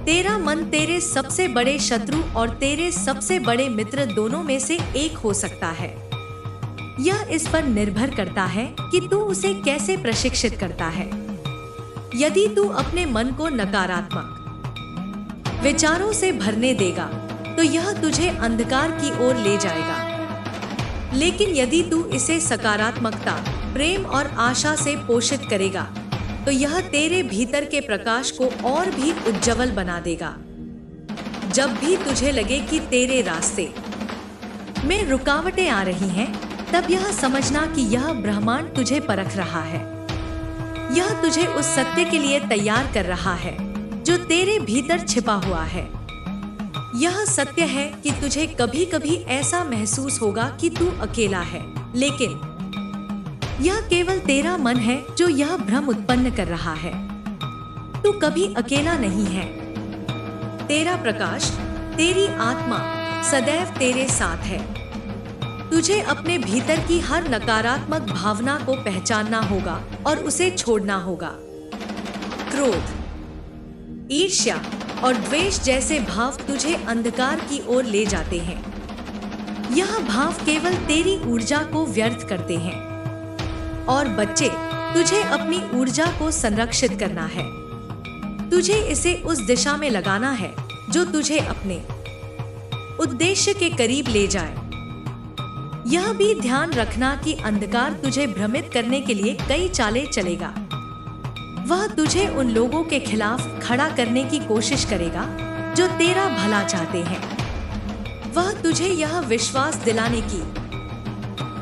तेरा मन तेरे सबसे बड़े शत्रु और तेरे सबसे बड़े मित्र दोनों में से एक हो सकता है। यह इस पर निर्भर करता है कि तू उसे कैसे प्रशिक्षित करता है। यदि तू अपने मन को नकारात्मक विचारों से भरने देगा, तो यह तुझे अंधकार की ओर ले जाएगा। लेकिन यदि तू इसे सकारात्मकता, प्रेम और आशा से पोषित करेगा, तो यह तेरे भीतर के प्रकाश को और भी उज्जवल बना देगा। जब भी तुझे लगे कि तेरे रास्ते में रुकावटें आ रही हैं, तब यह समझना कि यह ब्रह्मांड तुझे परख रहा है। यह तुझे उस सत्य के लिए तैयार कर रहा है जो तेरे भीतर छिपा हुआ है। यह सत्य है कि तुझे कभी कभी ऐसा महसूस होगा कि तू अकेला है, लेकिन यह केवल तेरा मन है जो यह भ्रम उत्पन्न कर रहा है। तू कभी अकेला नहीं है। तेरा प्रकाश, तेरी आत्मा सदैव तेरे साथ है। तुझे अपने भीतर की हर नकारात्मक भावना को पहचानना होगा और उसे छोड़ना होगा। क्रोध, ईर्ष्या और द्वेष जैसे भाव तुझे अंधकार की ओर ले जाते हैं। यह भाव केवल तेरी ऊर्जा को व्यर्थ करते हैं। और बच्चे, तुझे अपनी ऊर्जा को संरक्षित करना है। तुझे इसे उस दिशा में लगाना है जो तुझे अपने उद्देश्य के करीब ले जाए। यह भी ध्यान रखना कि अंधकार तुझे भ्रमित करने के लिए कई चालें चलेगा। वह तुझे उन लोगों के खिलाफ खड़ा करने की कोशिश करेगा जो तेरा भला चाहते हैं। वह तुझे यह विश्वास दिलाने की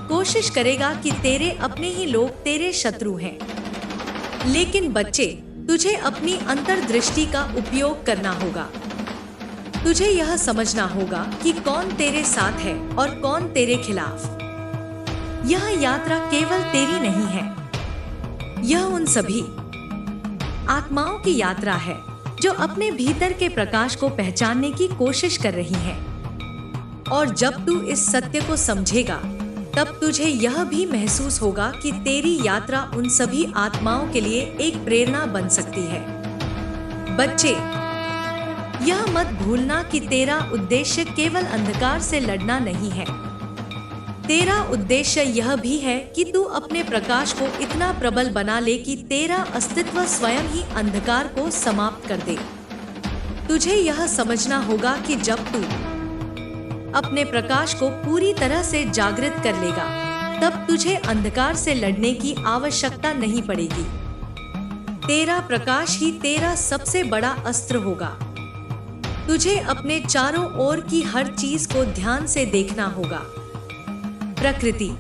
कोशिश करेगा कि तेरे अपने ही लोग तेरे शत्रु हैं। लेकिन बच्चे, तुझे अपनी अंतर्दृष्टि का उपयोग करना होगा। तुझे यह समझना होगा कि कौन तेरे साथ है और कौन तेरे खिलाफ। यह यात्रा केवल तेरी नहीं है, यह उन सभी आत्माओं की यात्रा है जो अपने भीतर के प्रकाश को पहचानने की कोशिश कर रही हैं। और जब तू इस सत्य को समझेगा, तब तुझे यह भी महसूस होगा कि तेरी यात्रा उन सभी आत्माओं के लिए एक प्रेरणा बन सकती है। बच्चे, यह मत भूलना कि तेरा उद्देश्य केवल अंधकार से लड़ना नहीं है। तेरा उद्देश्य यह भी है कि तू अपने प्रकाश को इतना प्रबल बना ले कि तेरा अस्तित्व स्वयं ही अंधकार को समाप्त कर दे। तुझे यह समझना होगा कि जब तू अपने प्रकाश को पूरी तरह से जागृत कर लेगा, तब तुझे अंधकार से लड़ने की आवश्यकता नहीं पड़ेगी। तेरा प्रकाश ही तेरा सबसे बड़ा अस्त्र होगा। तुझे अपने चारों ओर की हर चीज को ध्यान से देखना होगा। प्रकृति,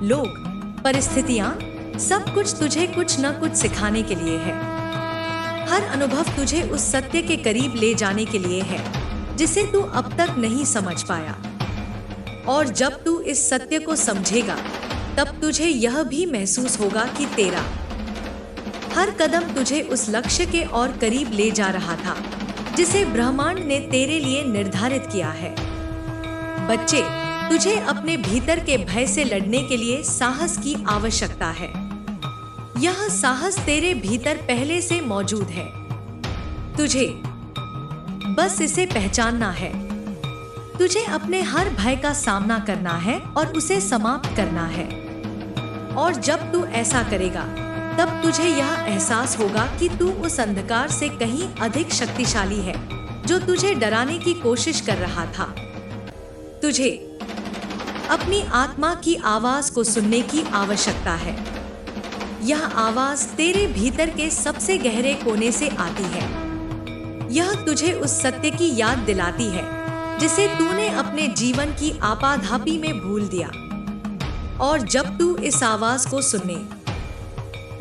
लोग, परिस्थितियां, सब कुछ तुझे कुछ न कुछ सिखाने के लिए है। हर अनुभव तुझे उस सत्य के करीब ले जाने के लिए है जिसे तू अब तक नहीं समझ पाया। और जब तू इस सत्य को समझेगा तब तुझे यह भी महसूस होगा कि तेरा हर कदम तुझे उस लक्ष्य के और करीब ले जा रहा था जिसे ब्रह्मांड ने तेरे लिए निर्धारित किया है। बच्चे, तुझे अपने भीतर के भय से लड़ने के लिए साहस की आवश्यकता है। यह साहस तेरे भीतर पहले से मौजूद है। तुझे बस इसे पहचानना है। तुझे अपने हर भय का सामना करना है और उसे समाप्त करना है। और जब तू ऐसा करेगा तब तुझे यह एहसास होगा कि तू उस अंधकार से कहीं अधिक शक्तिशाली है जो तुझे डराने की कोशिश कर रहा था। तुझे अपनी आत्मा की आवाज को सुनने की आवश्यकता है। यह आवाज तेरे भीतर के सबसे गहरे कोने से आती है। यह तुझे उस सत्य की याद दिलाती है जिसे तूने अपने जीवन की आपाधापी में भूल दिया। और जब तू इस आवाज को सुनने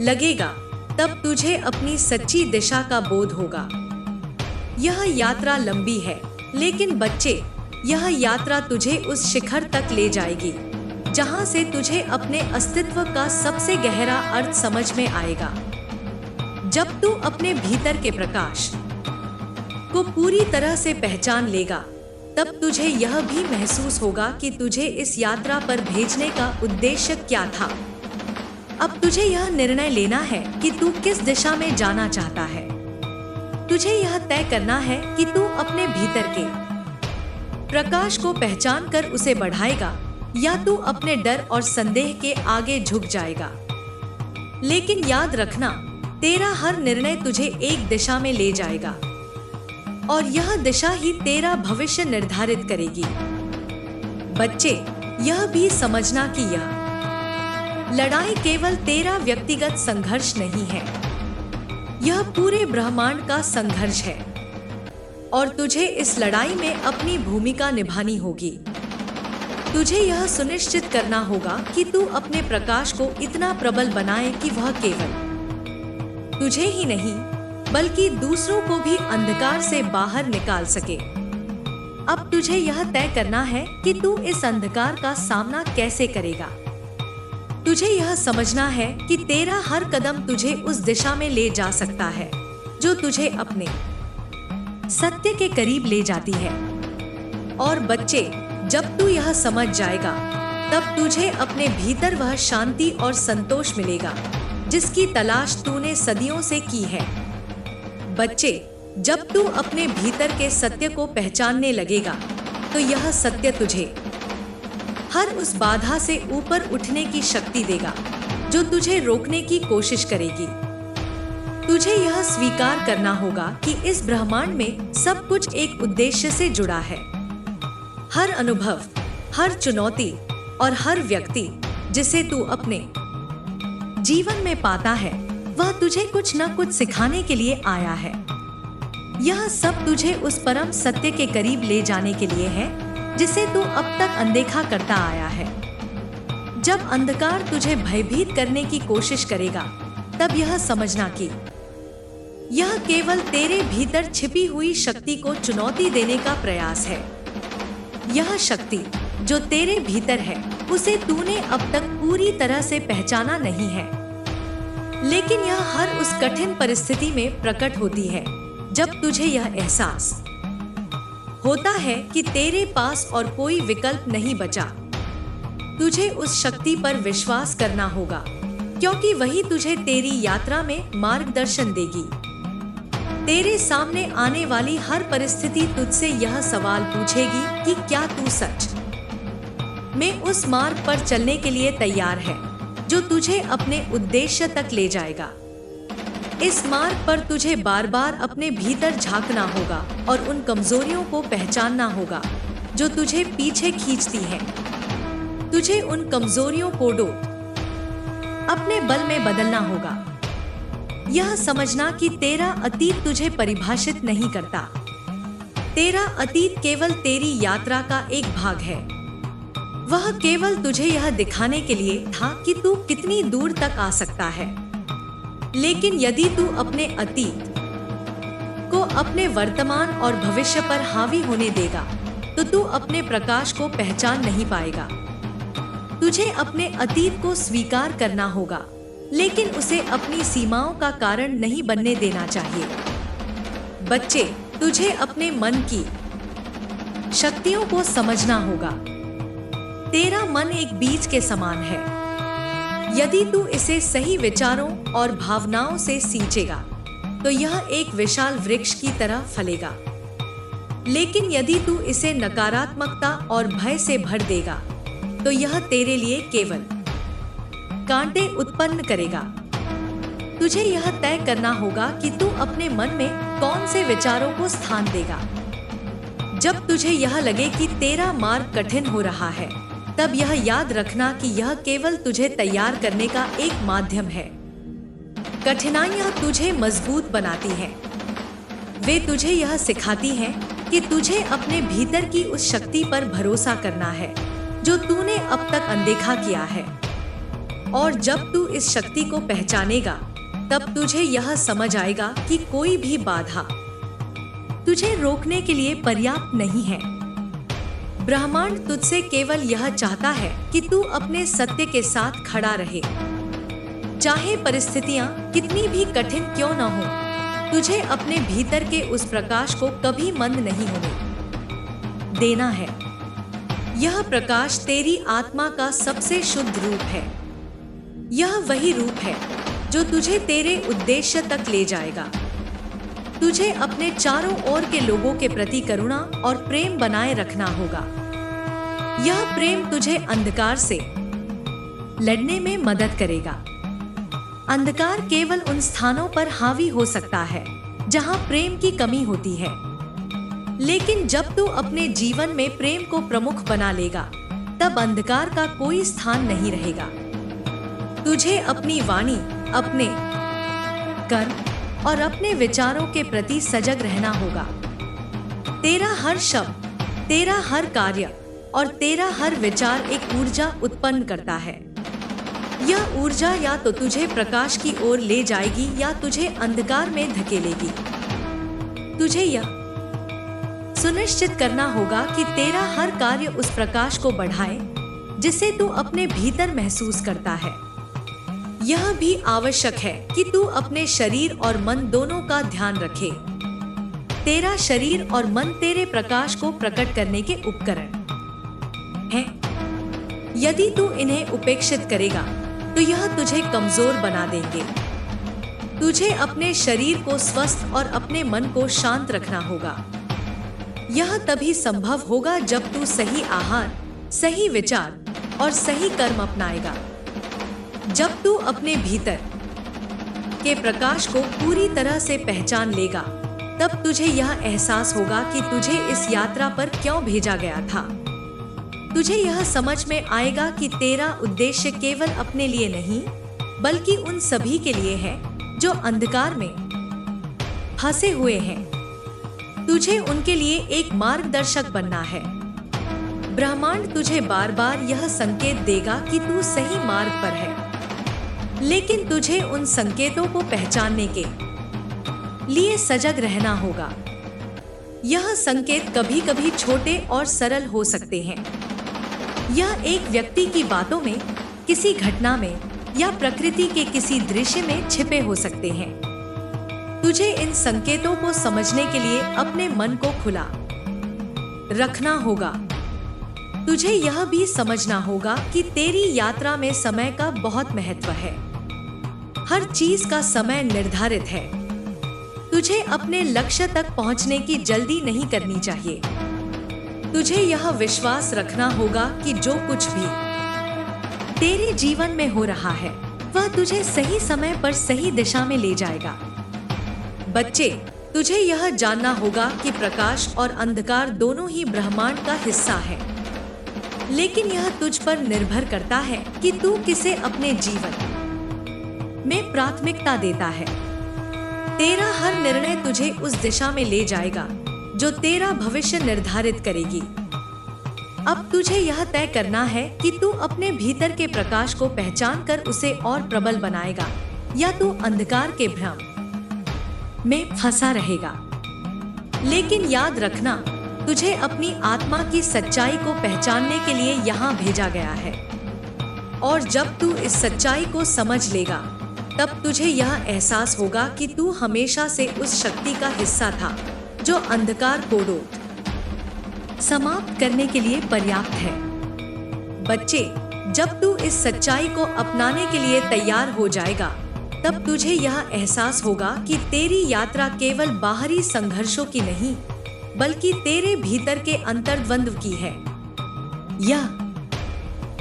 लगेगा तब तुझे अपनी सच्ची दिशा का बोध होगा। यह यात्रा लंबी है, लेकिन बच्चे, यह यात्रा तुझे उस शिखर तक ले जाएगी जहां से तुझे अपने अस्तित्व का सबसे गहरा अर्थ समझ में आएगा। जब तू अपने भीतर के प्रकाश को पूरी तरह से पहचान लेगा तब तुझे यह भी महसूस होगा कि तुझे इस यात्रा पर भेजने का उद्देश्य क्या था। अब तुझे यह निर्णय लेना है कि तू किस दिशा में जाना चाहता है। तुझे यह तय करना है कि तू अपने भीतर के प्रकाश को पहचान कर उसे बढ़ाएगा या तू अपने डर और संदेह के आगे झुक जाएगा। लेकिन याद रखना, तेरा हर निर्णय तुझे एक दिशा में ले जाएगा और यह दिशा ही तेरा भविष्य निर्धारित करेगी। बच्चे, यह भी समझना कि यह लड़ाई केवल तेरा व्यक्तिगत संघर्ष नहीं है, यह पूरे ब्रह्मांड का संघर्ष है और तुझे इस लड़ाई में अपनी भूमिका निभानी होगी। तुझे यह सुनिश्चित करना होगा कि तू अपने प्रकाश को इतना प्रबल बनाए कि वह केवल तुझे ही नहीं बल्कि दूसरों को भी अंधकार से बाहर निकाल सके। अब तुझे यह तय करना है कि तू इस अंधकार का सामना कैसे करेगा। तुझे यह समझना है कि तेरा हर कदम तुझे उस दिशा में ले जा सकता है जो तुझे अपने सत्य के करीब ले जाती है। और बच्चे, जब तू यह समझ जाएगा तब तुझे अपने भीतर वह शांति और संतोष मिलेगा जिसकी तलाश तूने सदियों से की है। बच्चे, जब तू अपने भीतर के सत्य को पहचानने लगेगा तो यह सत्य तुझे हर उस बाधा से ऊपर उठने की शक्ति देगा जो तुझे रोकने की कोशिश करेगी। तुझे यह स्वीकार करना होगा कि इस ब्रह्मांड में सब कुछ एक उद्देश्य से जुड़ा है। हर अनुभव, हर चुनौती और हर व्यक्ति जिसे तू अपने जीवन में पाता है वह तुझे कुछ न कुछ सिखाने के लिए आया है। यह सब तुझे उस परम सत्य के करीब ले जाने के लिए है जिसे तू अब तक अनदेखा करता आया है। जब अंधकार तुझे भयभीत करने की कोशिश करेगा तब यह समझना कि यह केवल तेरे भीतर छिपी हुई शक्ति को चुनौती देने का प्रयास है। यह शक्ति जो तेरे भीतर है उसे तूने अब तक पूरी तरह से पहचाना नहीं है, लेकिन यह हर उस कठिन परिस्थिति में प्रकट होती है जब तुझे यह एहसास होता है कि तेरे पास और कोई विकल्प नहीं बचा। तुझे उस शक्ति पर विश्वास करना होगा क्योंकि वही तुझे तेरी यात्रा में मार्गदर्शन देगी। तेरे सामने आने वाली हर परिस्थिति तुझसे यह सवाल पूछेगी कि क्या तू सच में उस मार्ग पर चलने के लिए तैयार है जो तुझे अपने उद्देश्य तक ले जाएगा। इस मार्ग पर तुझे बार बार अपने भीतर झांकना होगा और उन कमजोरियों को पहचानना होगा जो तुझे पीछे खींचती हैं। तुझे उन कमजोरियों को अपने बल में बदलना होगा। यह समझना कि तेरा अतीत तुझे परिभाषित नहीं करता। तेरा अतीत केवल तेरी यात्रा का एक भाग है। वह केवल तुझे यह दिखाने के लिए था कि तू कितनी दूर तक आ सकता है। लेकिन यदि तू अपने अतीत को अपने वर्तमान और भविष्य पर हावी होने देगा तो तू अपने प्रकाश को पहचान नहीं पाएगा। तुझे अपने अतीत को स्वीकार करना होगा, लेकिन उसे अपनी सीमाओं का कारण नहीं बनने देना चाहिए। बच्चे, तुझे अपने मन की शक्तियों को समझना होगा। तेरा मन एक बीज के समान है। यदि तू इसे सही विचारों और भावनाओं से सींचेगा तो यह एक विशाल वृक्ष की तरह फलेगा। लेकिन यदि तू इसे नकारात्मकता और भय से भर देगा तो यह तेरे लिए केवल कांटे उत्पन्न करेगा। तुझे यह तय करना होगा कि तू अपने मन में कौन से विचारों को स्थान देगा। जब तुझे यह लगे कि तेरा मार्ग कठिन हो रहा है, तब यह याद रखना कि यह केवल तुझे तैयार करने का एक माध्यम है। कठिनाइयां तुझे मजबूत बनाती हैं। वे तुझे यह सिखाती हैं कि तुझे अपने भीतर की उस शक्ति पर भरोसा करना है जो तूने अब तक अनदेखा किया है। और जब तू इस शक्ति को पहचानेगा, तब तुझे यह समझ आएगा कि कोई भी बाधा तुझे रोकने के लिए पर्याप्त नहीं है। ब्रह्मांड तुझसे केवल यह चाहता है कि तू अपने सत्य के साथ खड़ा रहे। चाहे परिस्थितियां कितनी भी कठिन क्यों न हो, तुझे अपने भीतर के उस प्रकाश को कभी मंद नहीं होने देना है। यह प्रकाश तेरी आत्मा का सबसे शुद्ध रूप है। यह वही रूप है जो तुझे तेरे उद्देश्य तक ले जाएगा। तुझे अपने चारों ओर के लोगों के प्रति करुणा और प्रेम बनाए रखना होगा। यह प्रेम तुझे अंधकार से लड़ने में मदद करेगा। अंधकार केवल उन स्थानों पर हावी हो सकता है जहां प्रेम की कमी होती है। लेकिन जब तू अपने जीवन में प्रेम को प्रमुख बना लेगा, तब अंधकार का कोई स्थान नहीं रहेगा। तुझे अपनी वाणी, अपने कर्म और अपने विचारों के प्रति सजग रहना होगा। तेरा हर शब्द, तेरा हर कार्य और तेरा हर विचार एक ऊर्जा उत्पन्न करता है। यह ऊर्जा या तो तुझे प्रकाश की ओर ले जाएगी या तुझे अंधकार में धकेलेगी। तुझे यह सुनिश्चित करना होगा कि तेरा हर कार्य उस प्रकाश को बढ़ाए जिसे तू अपने भीतर महसूस करता है। यह भी आवश्यक है कि तू अपने शरीर और मन दोनों का ध्यान रखे। तेरा शरीर और मन तेरे प्रकाश को प्रकट करने के उपकरण हैं। यदि तू इन्हें उपेक्षित करेगा तो यह तुझे कमजोर बना देंगे। तुझे अपने शरीर को स्वस्थ और अपने मन को शांत रखना होगा। यह तभी संभव होगा जब तू सही आहार, सही विचार और सही कर्म अपनाएगा। जब तू अपने भीतर के प्रकाश को पूरी तरह से पहचान लेगा, तब तुझे यह एहसास होगा कि तुझे इस यात्रा पर क्यों भेजा गया था। तुझे यह समझ में आएगा कि तेरा उद्देश्य केवल अपने लिए नहीं, बल्कि उन सभी के लिए है जो अंधकार में फंसे हुए हैं। तुझे उनके लिए एक मार्गदर्शक बनना है। ब्रह्मांड तुझे बार बार यह संकेत देगा कि तू सही मार्ग पर है, लेकिन तुझे उन संकेतों को पहचानने के लिए सजग रहना होगा। यह संकेत कभी कभी छोटे और सरल हो सकते हैं। यह एक व्यक्ति की बातों में, किसी घटना में या प्रकृति के किसी दृश्य में छिपे हो सकते हैं। तुझे इन संकेतों को समझने के लिए अपने मन को खुला रखना होगा। तुझे यह भी समझना होगा कि तेरी यात्रा में समय का बहुत महत्व है। हर चीज का समय निर्धारित है। तुझे अपने लक्ष्य तक पहुंचने की जल्दी नहीं करनी चाहिए। तुझे यह विश्वास रखना होगा कि जो कुछ भी तेरे जीवन में हो रहा है, वह तुझे सही समय पर सही दिशा में ले जाएगा। बच्चे, तुझे यह जानना होगा कि प्रकाश और अंधकार दोनों ही ब्रह्मांड का हिस्सा है। लेकिन यह तुझ पर निर्भर करता है कि तू किसे अपने जीवन में प्राथमिकता देता है। तेरा हर निर्णय तुझे उस दिशा में ले जाएगा जो तेरा भविष्य निर्धारित करेगी। अब तुझे यह तय करना है कि तू अपने भीतर के प्रकाश को पहचान कर उसे और प्रबल बनाएगा या तू अंधकार के भ्रम में फंसा रहेगा। लेकिन याद रखना, तुझे अपनी आत्मा की सच्चाई को पहचानने के लिए यहाँ भेजा गया है, और जब तू इस सच्चाई को समझ लेगा तब तुझे यह एहसास होगा कि तू हमेशा से उस शक्ति का हिस्सा था जो अंधकार को समाप्त करने के लिए पर्याप्त है। बच्चे, जब तू इस सच्चाई को अपनाने के लिए तैयार हो जाएगा तब तुझे यह एहसास होगा कि तेरी यात्रा केवल बाहरी संघर्षों की नहीं बल्कि तेरे भीतर के अंतर्द्वंद्व की है। यह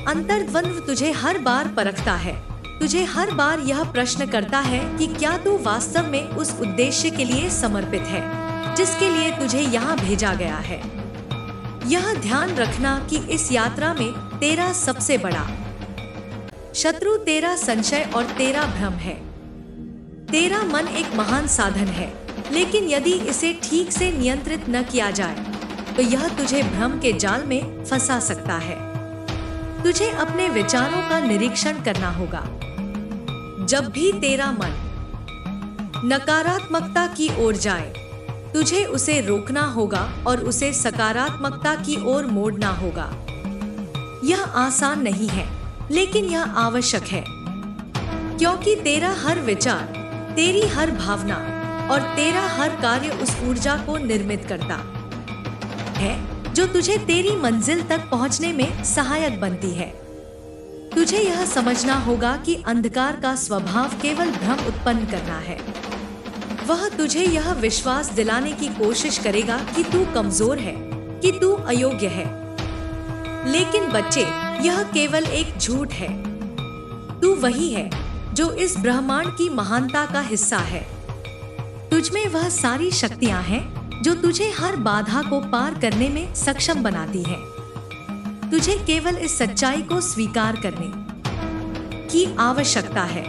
अंतर्द्वंद्व तुझे हर बार परखता है, तुझे हर बार यह प्रश्न करता है कि क्या तू वास्तव में उस उद्देश्य के लिए समर्पित है जिसके लिए तुझे यहाँ भेजा गया है। यह ध्यान रखना कि इस यात्रा में तेरा सबसे बड़ा शत्रु तेरा संशय और तेरा भ्रम है। तेरा मन एक महान साधन है, लेकिन यदि इसे ठीक से नियंत्रित न किया जाए तो यह तुझे भ्रम के जाल में फंसा सकता है। तुझे अपने विचारों का निरीक्षण करना होगा। जब भी तेरा मन नकारात्मकता की ओर जाए, तुझे उसे रोकना होगा और उसे सकारात्मकता की ओर मोड़ना होगा। यह आसान नहीं है, लेकिन यह आवश्यक है, क्योंकि तेरा हर विचार, तेरी हर भावना और तेरा हर कार्य उस ऊर्जा को निर्मित करता है जो तुझे तेरी मंजिल तक पहुंचने में सहायक बनती है। तुझे यह समझना होगा कि अंधकार का स्वभाव केवल भ्रम उत्पन्न करना है। वह तुझे यह विश्वास दिलाने की कोशिश करेगा कि तू कमजोर है, कि तू अयोग्य है। लेकिन बच्चे, यह केवल एक झूठ है। तू वही है जो इस ब्रह्मांड की महानता का हिस्सा है। तुझमें वह सारी शक्तियां हैं जो तुझे हर बाधा को पार करने में सक्षम बनाती है। तुझे केवल इस सच्चाई को स्वीकार करने की आवश्यकता है।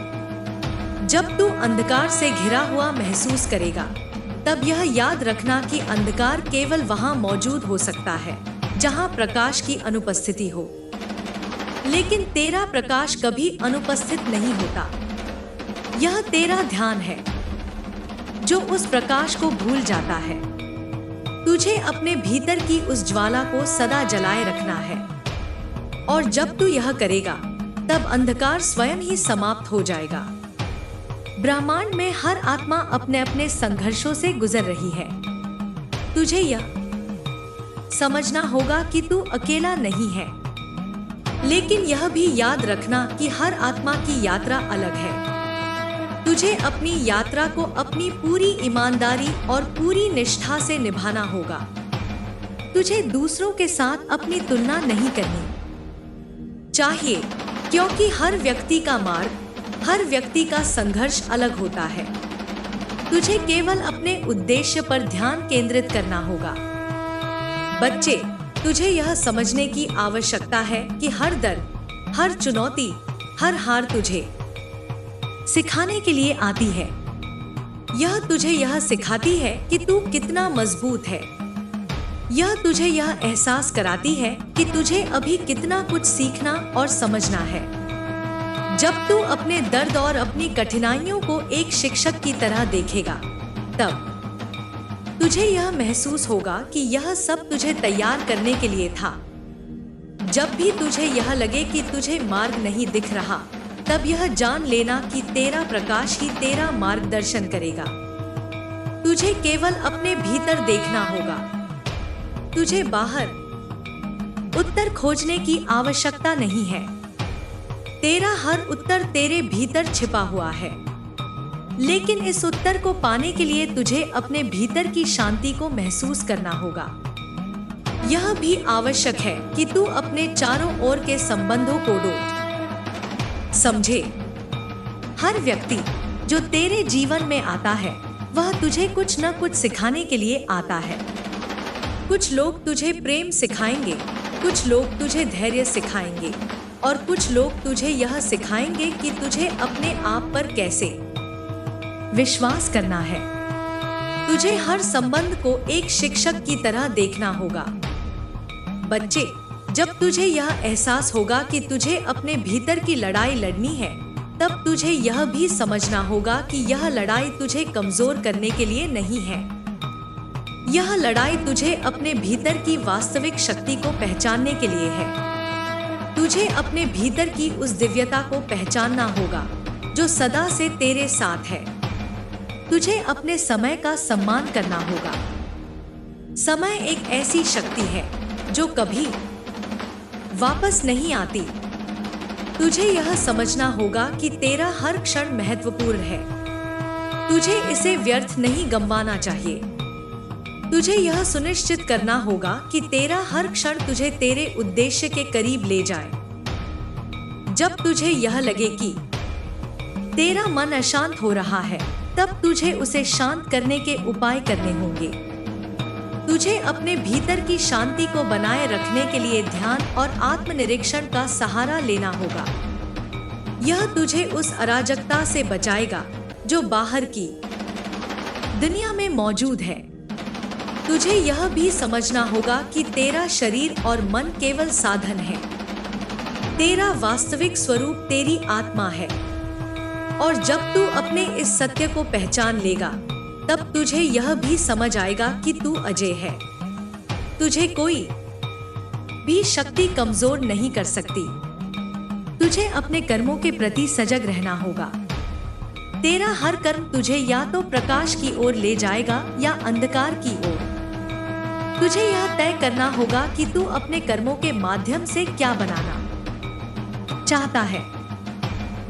जब तू अंधकार से घिरा हुआ महसूस करेगा, तब यह याद रखना कि अंधकार केवल वहां मौजूद हो सकता है जहां प्रकाश की अनुपस्थिति हो, लेकिन तेरा प्रकाश कभी अनुपस्थित नहीं होता। यह तेरा ध्यान है जो उस प्रकाश को भूल जाता है। तुझे अपने भीतर की उस ज्वाला को सदा जलाए रखना है, और जब तू यह करेगा तब अंधकार स्वयं ही समाप्त हो जाएगा। ब्रह्मांड में हर आत्मा अपने अपने संघर्षों से गुजर रही है। तुझे यह समझना होगा कि तू अकेला नहीं है, लेकिन यह भी याद रखना कि हर आत्मा की यात्रा अलग है। तुझे अपनी यात्रा को अपनी पूरी ईमानदारी और पूरी निष्ठा से निभाना होगा। तुझे दूसरों के साथ अपनी तुलना नहीं करनी चाहिए, क्योंकि हर व्यक्ति का मार्ग, हर व्यक्ति का संघर्ष अलग होता है। तुझे केवल अपने उद्देश्य पर ध्यान केंद्रित करना होगा। बच्चे, तुझे यह समझने की आवश्यकता है कि हर दर्द, हर चुनौती, हर हार तुझे सिखाने के लिए आती है। यह तुझे यह सिखाती है कि तू कितना मजबूत है। यह तुझे यह एहसास कराती है कि तुझे अभी कितना कुछ सीखना और समझना है। जब तू अपने दर्द और अपनी कठिनाइयों को एक शिक्षक की तरह देखेगा, तब तुझे यह महसूस होगा कि यह सब तुझे तैयार करने के लिए था। जब भी तुझे यह लगे कि तुझे मार्ग नहीं दिख रहा, तब यह जान लेना कि तेरा प्रकाश ही तेरा मार्गदर्शन करेगा। तुझे केवल अपने भीतर देखना होगा। तुझे बाहर उत्तर खोजने की आवश्यकता नहीं है। तेरा हर उत्तर तेरे भीतर छिपा हुआ है। लेकिन इस उत्तर को पाने के लिए तुझे अपने भीतर की शांति को महसूस करना होगा। यह भी आवश्यक है कि तू अपने चारों ओर के संबंधों को समझे। हर व्यक्ति जो तेरे जीवन में आता है, वह तुझे कुछ न कुछ सिखाने के लिए आता है। कुछ लोग तुझे प्रेम सिखाएंगे, कुछ लोग तुझे धैर्य सिखाएंगे और कुछ लोग तुझे यह सिखाएंगे कि तुझे अपने आप पर कैसे विश्वास करना है। तुझे हर संबंध को एक शिक्षक की तरह देखना होगा। बच्चे, जब तुझे यह एहसास होगा कि तुझे अपने भीतर की लड़ाई लड़नी है, तब तुझे यह भी समझना होगा कि यह लड़ाई तुझे कमजोर करने के लिए नहीं है। यह लड़ाई तुझे अपने भीतर की वास्तविक शक्ति को पहचानने के लिए है। तुझे अपने भीतर की उस दिव्यता को पहचानना होगा जो सदा से तेरे साथ है। तुझे अपने समय का सम्मान करना होगा। समय एक ऐसी शक्ति है जो कभी वापस नहीं आती। तुझे यह समझना होगा कि तेरा हर क्षण महत्वपूर्ण है। तुझे इसे व्यर्थ नहीं गंवाना चाहिए। तुझे यह सुनिश्चित करना होगा कि तेरा हर क्षण तुझे तेरे उद्देश्य के करीब ले जाए। जब तुझे यह लगे कि तेरा मन अशांत हो रहा है, तब तुझे उसे शांत करने के उपाय करने होंगे। तुझे अपने भीतर की शांति को बनाए रखने के लिए ध्यान और आत्मनिरीक्षण का सहारा लेना होगा। यह तुझे उस अराजकता से बचाएगा जो बाहर की दुनिया में मौजूद है। तुझे यह भी समझना होगा कि तेरा शरीर और मन केवल साधन है। तेरा वास्तविक स्वरूप तेरी आत्मा है। और जब तू अपने इस सत्य को पहचान लेगा, तब तुझे यह भी समझ आएगा कि तू अजय है। तुझे कोई भी शक्ति कमजोर नहीं कर सकती। तुझे अपने कर्मों के प्रति सजग रहना होगा। तेरा हर कर्म तुझे या तो प्रकाश की ओर ले जाएगा या अंधकार की ओर। तुझे यह तय करना होगा कि तू अपने कर्मों के माध्यम से क्या बनाना चाहता है।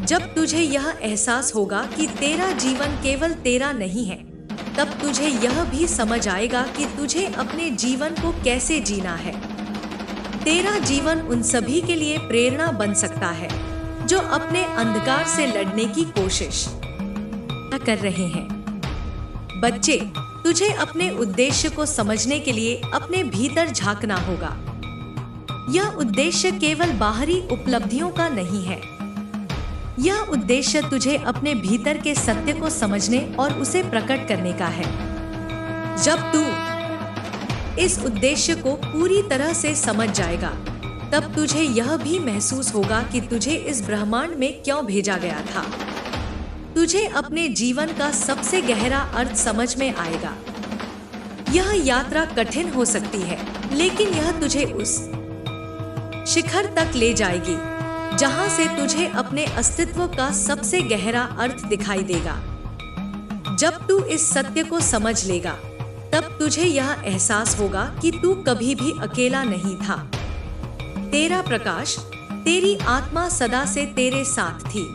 जब तुझे यह एहसास होगा कि तेरा जीवन केवल तेरा नहीं है, तब तुझे यह भी समझ आएगा कि तुझे अपने जीवन को कैसे जीना है। तेरा जीवन उन सभी के लिए प्रेरणा बन सकता है जो अपने अंधकार से लड़ने की कोशिश कर रहे हैं। बच्चे, तुझे अपने उद्देश्य को समझने के लिए अपने भीतर झांकना होगा। यह उद्देश्य केवल बाहरी उपलब्धियों का नहीं है। यह उद्देश्य तुझे अपने भीतर के सत्य को समझने और उसे प्रकट करने का है। जब तू इस उद्देश्य को पूरी तरह से समझ जाएगा, तब तुझे यह भी महसूस होगा कि तुझे इस ब्रह्मांड में क्यों भेजा गया था। तुझे अपने जीवन का सबसे गहरा अर्थ समझ में आएगा। यह यात्रा कठिन हो सकती है, लेकिन यह तुझे उस शिखर तक ले जाएगी जहां से तुझे अपने अस्तित्व का सबसे गहरा अर्थ दिखाई देगा। जब तू इस सत्य को समझ लेगा, तब तुझे यह एहसास होगा कि तू कभी भी अकेला नहीं था। तेरा प्रकाश, तेरी आत्मा सदा से तेरे साथ थी।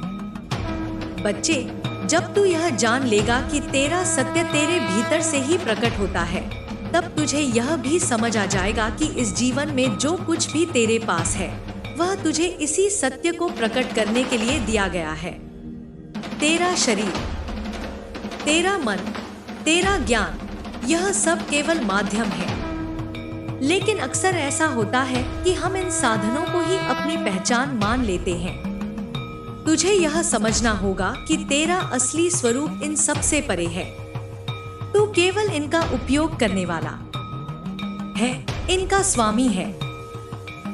बच्चे, जब तू यह जान लेगा कि तेरा सत्य तेरे भीतर से ही प्रकट होता है, तब तुझे यह भी समझ आ जाएगा कि इस जीवन में जो कुछ भी तेरे पास है, वह तुझे इसी सत्य को प्रकट करने के लिए दिया गया है। तेरा शरीर, तेरा मन, तेरा ज्ञान, यह सब केवल माध्यम है। लेकिन अक्सर ऐसा होता है कि हम इन साधनों को ही अपनी पहचान मान लेते हैं। तुझे यह समझना होगा कि तेरा असली स्वरूप इन सब से परे है। तू केवल इनका उपयोग करने वाला है, इनका स्वामी है।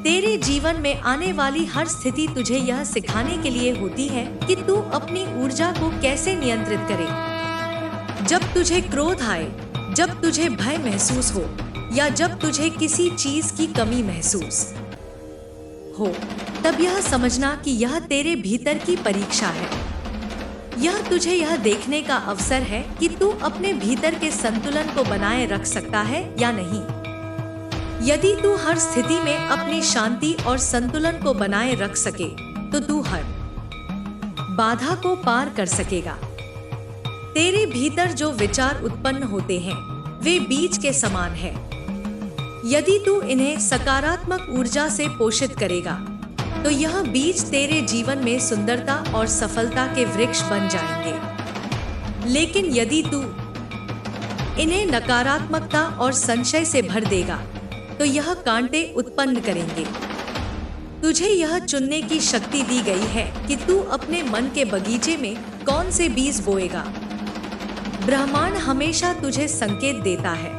तेरे जीवन में आने वाली हर स्थिति तुझे यह सिखाने के लिए होती है कि तू अपनी ऊर्जा को कैसे नियंत्रित करे। जब तुझे क्रोध आए, जब तुझे भय महसूस हो या जब तुझे किसी चीज की कमी महसूस हो, तब यह समझना कि यह तेरे भीतर की परीक्षा है। यह तुझे यह देखने का अवसर है कि तू अपने भीतर के संतुलन को बनाए रख सकता है या नहीं। यदि तू हर स्थिति में अपनी शांति और संतुलन को बनाए रख सके, तो तू हर बाधा को पार कर सकेगा। तेरे भीतर जो विचार उत्पन्न होते हैं, वे बीज के समान हैं। यदि तू इन्हें सकारात्मक ऊर्जा से पोषित करेगा, तो यह बीज तेरे जीवन में सुंदरता और सफलता के वृक्ष बन जाएंगे। लेकिन यदि तू इन्हें नकारात्मकता और संशय से भर देगा, तो यह कांटे उत्पन्न करेंगे। तुझे यह चुनने की शक्ति दी गई है कि तू अपने मन के बगीचे में कौन से बीज बोएगा। ब्रह्मांड हमेशा तुझे संकेत देता है,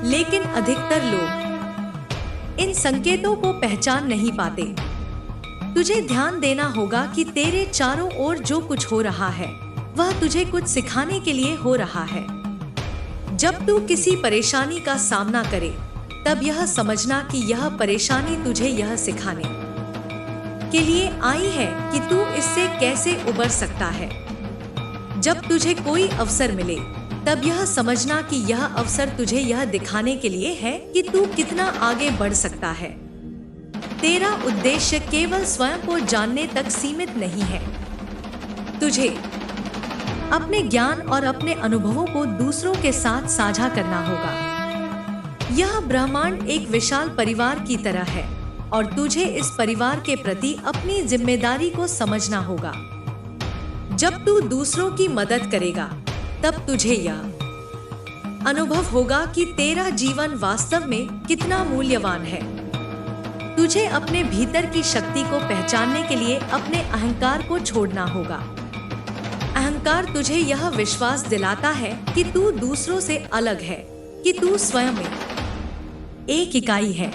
लेकिन अधिकतर लोग इन संकेतों को पहचान नहीं पाते। तुझे ध्यान देना होगा कि तेरे चारों ओर जो कुछ हो रहा है वह तुझे कुछ सिखाने के लिए हो रहा है। जब तू किसी परेशानी का सामना करे तब यह समझना कि यह परेशानी तुझे यह सिखाने के लिए आई है कि तू इससे कैसे उबर सकता है। जब तुझे कोई अवसर मिले तब यह समझना कि यह अवसर तुझे यह दिखाने के लिए है कि तू कितना आगे बढ़ सकता है। तेरा उद्देश्य केवल स्वयं को जानने तक सीमित नहीं है। तुझे अपने ज्ञान और अपने अनुभवों को दूसरों के साथ साझा करना होगा। यह ब्रह्मांड एक विशाल परिवार की तरह है और तुझे इस परिवार के प्रति अपनी जिम्मेदारी को समझना होगा। जब तू दूसरों की मदद करेगा तब तुझे यह अनुभव होगा कि तेरा जीवन वास्तव में कितना मूल्यवान है। तुझे अपने भीतर की शक्ति को पहचानने के लिए अपने अहंकार को छोड़ना होगा। अहंकार तुझे यह विश्वास दिलाता है कि तू दूसरों से अलग है, कि तू स्वयं में एक इकाई है।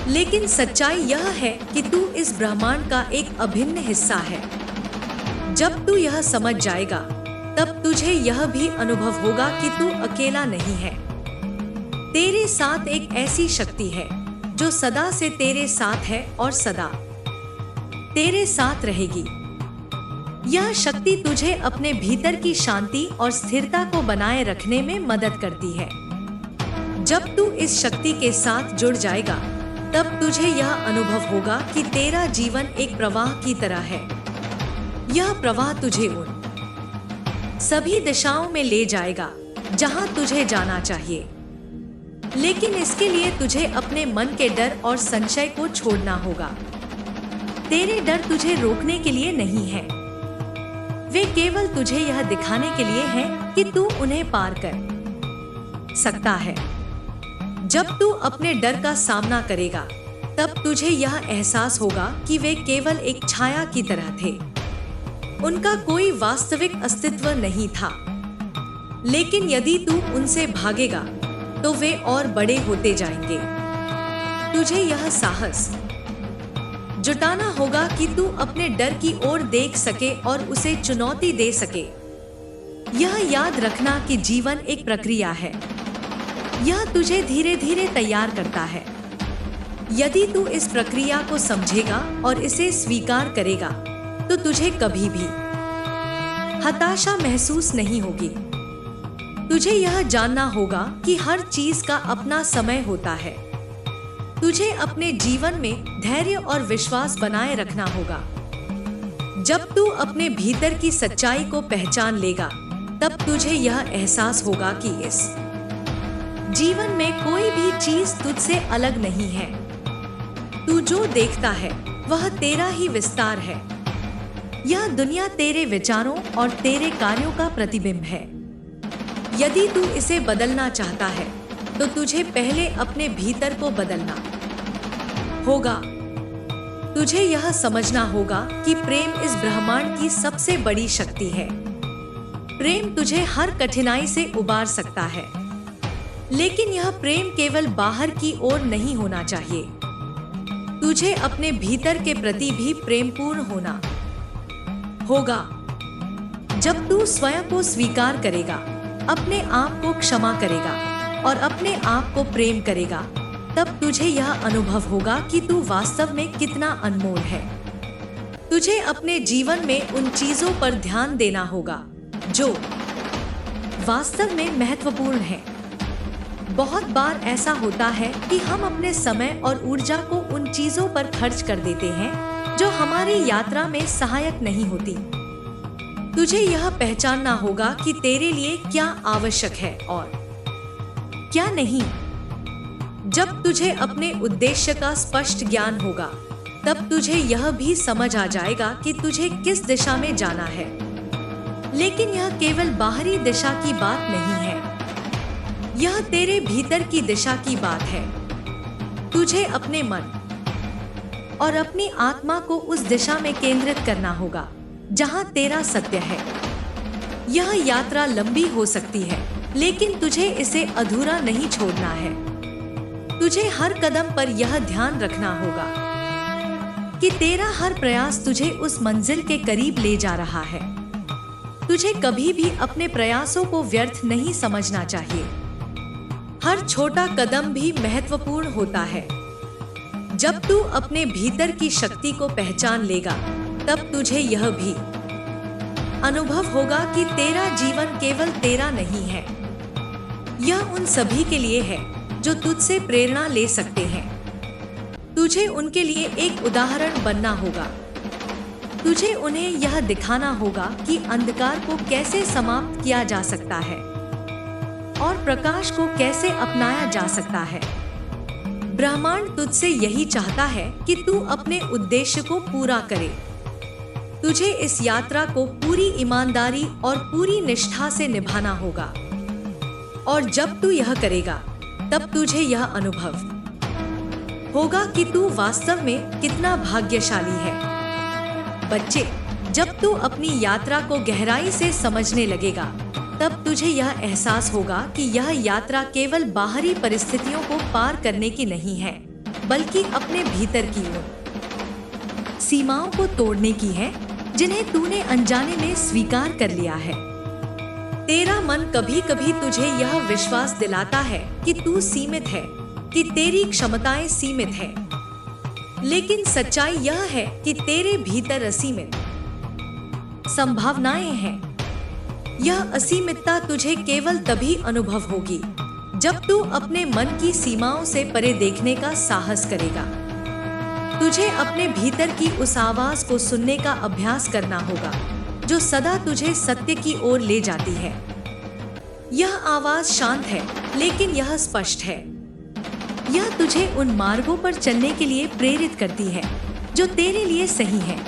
लेकिन सच्चाई यह है कि तू इस ब्रह्मांड का एक अभिन्न हिस्सा है। जब तू यह समझ जाएगा तब तुझे यह भी अनुभव होगा कि तू अकेला नहीं है। तेरे साथ एक ऐसी शक्ति है जो सदा से तेरे साथ है और सदा तेरे साथ रहेगी। यह शक्ति तुझे अपने भीतर की शांति और स्थिरता को बनाए रखने में मदद करती है। जब तू इस शक्ति के साथ जुड़ जाएगा तब तुझे यह अनुभव होगा कि तेरा जीवन एक प्रवाह की तरह है। यह प्रवाह तुझे उन सभी दिशाओं में ले जाएगा जहां तुझे जाना चाहिए। लेकिन इसके लिए तुझे अपने मन के डर और संशय को छोड़ना होगा। तेरे डर तुझे रोकने के लिए नहीं है, वे केवल तुझे यह दिखाने के लिए हैं कि तू उन्हें पार कर सकता है। जब तू अपने डर का सामना करेगा तब तुझे यह एहसास होगा कि वे केवल एक छाया की तरह थे। उनका कोई वास्तविक अस्तित्व नहीं था। लेकिन यदि तू उनसे भागेगा तो वे और बड़े होते जाएंगे। तुझे यह साहस जुटाना होगा कि तू अपने डर की ओर देख सके और उसे चुनौती दे सके। यह याद रखना कि जीवन एक प्रक्रिया है। यह तुझे धीरे धीरे तैयार करता है। यदि तू इस प्रक्रिया को समझेगा और इसे स्वीकार करेगा तो तुझे कभी भी हताशा महसूस नहीं होगी। तुझे यह जानना होगा कि हर चीज का अपना समय होता है। तुझे अपने जीवन में धैर्य और विश्वास बनाए रखना होगा। जब तू अपने भीतर की सच्चाई को पहचान लेगा तब तुझे यह एहसास होगा कि इस जीवन में कोई भी चीज तुझसे अलग नहीं है। तू जो देखता है वह तेरा ही विस्तार है। यह दुनिया तेरे विचारों और तेरे कार्यों का प्रतिबिंब है। यदि तू इसे बदलना चाहता है तो तुझे पहले अपने भीतर को बदलना होगा। तुझे यह समझना होगा कि प्रेम इस ब्रह्मांड की सबसे बड़ी शक्ति है। प्रेम तुझे हर कठिनाई से उबार सकता है, लेकिन यह प्रेम केवल बाहर की ओर नहीं होना चाहिए। तुझे अपने भीतर के प्रति भी प्रेमपूर्ण होना होगा। जब तू स्वयं को स्वीकार करेगा, अपने आप को क्षमा करेगा और अपने आप को प्रेम करेगा, तब तुझे यह अनुभव होगा कि तू वास्तव में कितना अनमोल है। तुझे अपने जीवन में उन चीजों पर ध्यान देना होगा जो वास्तव में महत्वपूर्ण है। बहुत बार ऐसा होता है कि हम अपने समय और ऊर्जा को उन चीजों पर खर्च कर देते हैं जो हमारी यात्रा में सहायक नहीं होती। तुझे यह पहचानना होगा कि तेरे लिए क्या आवश्यक है और क्या नहीं। जब तुझे अपने उद्देश्य का स्पष्ट ज्ञान होगा, तब तुझे यह भी समझ आ जाएगा कि तुझे किस दिशा में जाना है। लेकिन यह केवल बाहरी दिशा की बात नहीं है। यह तेरे भीतर की दिशा की बात है। तुझे अपने मन और अपनी आत्मा को उस दिशा में केंद्रित करना होगा जहां तेरा सत्य है। यह यात्रा लंबी हो सकती है, लेकिन तुझे इसे अधूरा नहीं छोड़ना है। तुझे हर कदम पर यह ध्यान रखना होगा कि तेरा हर प्रयास तुझे उस मंजिल के करीब ले जा रहा है। तुझे कभी भी अपने प्रयासों को व्यर्थ नहीं समझना चाहिए। हर छोटा कदम भी महत्वपूर्ण होता है। जब तू अपने भीतर की शक्ति को पहचान लेगा, तब तुझे यह भी अनुभव होगा कि तेरा जीवन केवल तेरा नहीं है। यह उन सभी के लिए है जो तुझसे प्रेरणा ले सकते हैं। तुझे उनके लिए एक उदाहरण बनना होगा। तुझे उन्हें यह दिखाना होगा कि अंधकार को कैसे समाप्त किया जा सकता है और प्रकाश को कैसे अपनाया जा सकता है। ब्रह्मांड तुझसे यही चाहता है कि तू अपने उद्देश्य को पूरा करे। तुझे इस यात्रा को पूरी ईमानदारी और पूरी निष्ठा से निभाना होगा, और जब तू यह करेगा, तब तुझे यह अनुभव होगा कि तू वास्तव में कितना भाग्यशाली है। बच्चे, जब तू अपनी यात्रा को गहराई से समझने लगेगा, तब तुझे यह एहसास होगा कि यह यात्रा केवल बाहरी परिस्थितियों को पार करने की नहीं है, बल्कि अपने भीतर की उन सीमाओं को तोड़ने की है जिन्हें तूने अनजाने में स्वीकार कर लिया है। तेरा मन कभी कभी तुझे यह विश्वास दिलाता है कि तू सीमित है, कि तेरी क्षमताएं सीमित हैं। लेकिन सच्चाई यह है कि तेरे भीतर असीमित संभावनाएं हैं। यह असीमितता तुझे केवल तभी अनुभव होगी जब तू अपने मन की सीमाओं से परे देखने का साहस करेगा। तुझे अपने भीतर की उस आवाज को सुनने का अभ्यास करना होगा जो सदा तुझे सत्य की ओर ले जाती है। यह आवाज शांत है, लेकिन यह स्पष्ट है। यह तुझे उन मार्गों पर चलने के लिए प्रेरित करती है जो तेरे लिए सही है।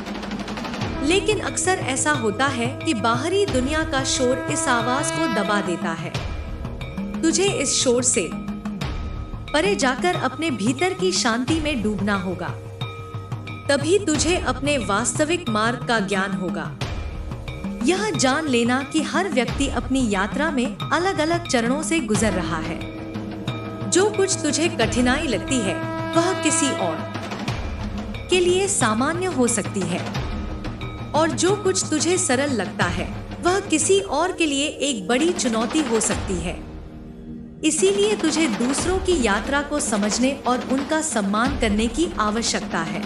लेकिन अक्सर ऐसा होता है कि बाहरी दुनिया का शोर इस आवाज को दबा देता है। तुझे इस शोर से परे जाकर अपने भीतर की शांति में डूबना होगा। तभी तुझे अपने वास्तविक मार्ग का ज्ञान होगा। यह जान लेना कि हर व्यक्ति अपनी यात्रा में अलग अलग चरणों से गुजर रहा है। जो कुछ तुझे कठिनाई लगती है, वह किसी और के लिए सामान्य हो सकती है, और जो कुछ तुझे सरल लगता है, वह किसी और के लिए एक बड़ी चुनौती हो सकती है। इसीलिए तुझे दूसरों की यात्रा को समझने और उनका सम्मान करने की आवश्यकता है।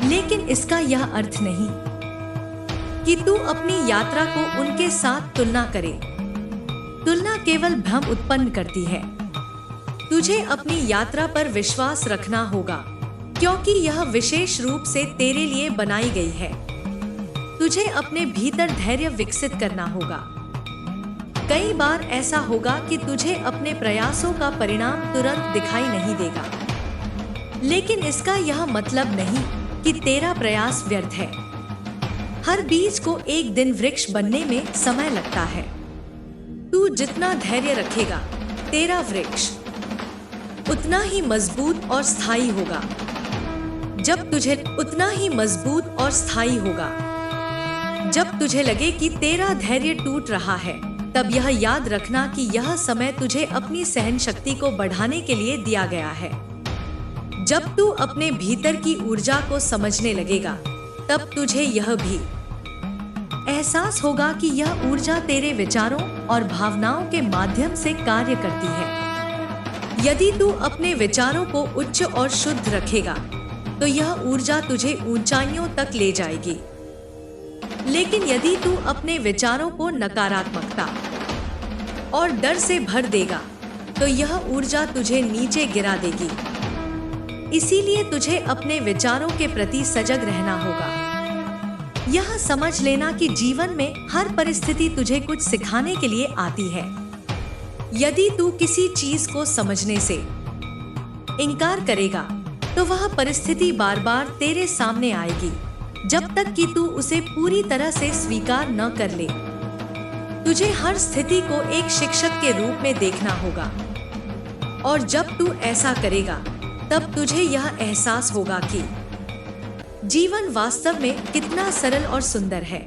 लेकिन इसका यह अर्थ नहीं कि तू अपनी यात्रा को उनके साथ तुलना करे। तुलना केवल भ्रम उत्पन्न करती है। तुझे अपनी यात्रा पर विश्वास रखना होगा, क्योंकि यह विशेष रूप से तेरे लिए बनाई गई है। तुझे अपने भीतर धैर्य विकसित करना होगा। कई बार ऐसा होगा कि तुझे अपने प्रयासों का परिणाम तुरंत दिखाई नहीं देगा, लेकिन इसका यह मतलब नहीं कि तेरा प्रयास व्यर्थ है। हर बीज को एक दिन वृक्ष बनने में समय लगता है। तू जितना धैर्य रखेगा, तेरा वृक्ष उतना ही मजबूत और स्थायी होगा। जब तुझे उतना ही मजबूत और स्थायी होगा। जब तुझे लगे कि तेरा धैर्य टूट रहा है, तब यह याद रखना कि यह समय तुझे अपनी सहन शक्ति को बढ़ाने के लिए दिया गया है। जब तू अपने भीतर की ऊर्जा को समझने लगेगा, तब तुझे यह भी एहसास होगा कि यह ऊर्जा तेरे विचारों और भावनाओं के माध्यम से कार्य करती है। यदि तू अपने विचारों को उच्च और शुद्ध रखेगा, तो यह ऊर्जा तुझे ऊंचाइयों तक ले जाएगी। लेकिन यदि तू अपने विचारों को नकारात्मकता और डर से भर देगा, तो यह ऊर्जा तुझे नीचे गिरा देगी। इसीलिए तुझे अपने विचारों के प्रति सजग रहना होगा। यह समझ लेना कि जीवन में हर परिस्थिति तुझे कुछ सिखाने के लिए आती है। यदि तू किसी चीज को समझने से इनकार करेगा, तो वह परिस्थिति बार बार तेरे सामने आएगी, जब तक कि तू उसे पूरी तरह से स्वीकार न कर ले। तुझे हर स्थिति को एक शिक्षक के रूप में देखना होगा, और जब तू ऐसा करेगा तब तुझे यह एहसास होगा कि जीवन वास्तव में कितना सरल और सुंदर है।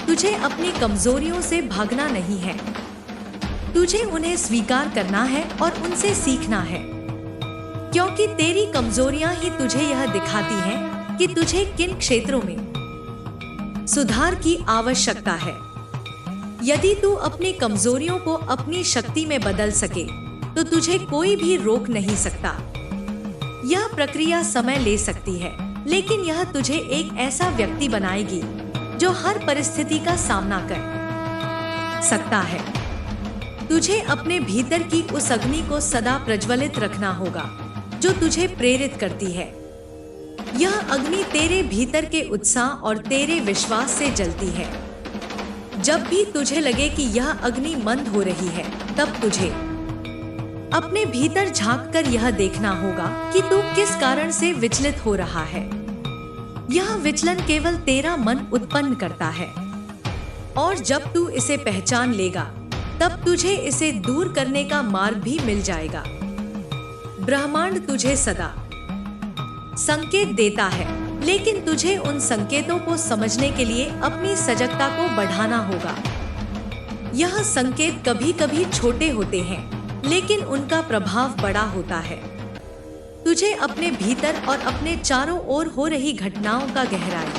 तुझे अपनी कमजोरियों से भागना नहीं है, तुझे उन्हें स्वीकार करना है और उनसे सीखना है, क्योंकि तेरी कमजोरियां ही तुझे यह दिखाती हैं कि तुझे किन क्षेत्रों में सुधार की आवश्यकता है। यदि तू अपनी कमजोरियों को अपनी शक्ति में बदल सके तो तुझे कोई भी रोक नहीं सकता। यह प्रक्रिया समय ले सकती है, लेकिन यह तुझे एक ऐसा व्यक्ति बनाएगी जो हर परिस्थिति का सामना कर सकता है। तुझे अपने भीतर की उस अग्नि को सदा प्रज्वलित रखना होगा जो तुझे प्रेरित करती है। यह अग्नि तेरे भीतर के उत्साह और तेरे विश्वास से जलती है। जब भी तुझे लगे कि यह अग्नि मंद हो रही है, तब तुझे अपने भीतर झांककर यह देखना होगा कि तू किस कारण से विचलित हो रहा है। यह विचलन केवल तेरा मन उत्पन्न करता है, और जब तू इसे पहचान लेगा तब तुझे इसे दूर करने का मार्ग भी मिल जाएगा। ब्रह्मांड तुझे सदा संकेत देता है, लेकिन तुझे उन संकेतों को समझने के लिए अपनी सजगता को बढ़ाना होगा। यह संकेत कभी-कभी छोटे होते हैं, लेकिन उनका प्रभाव बड़ा होता है। तुझे अपने भीतर और अपने चारों ओर हो रही घटनाओं का गहराई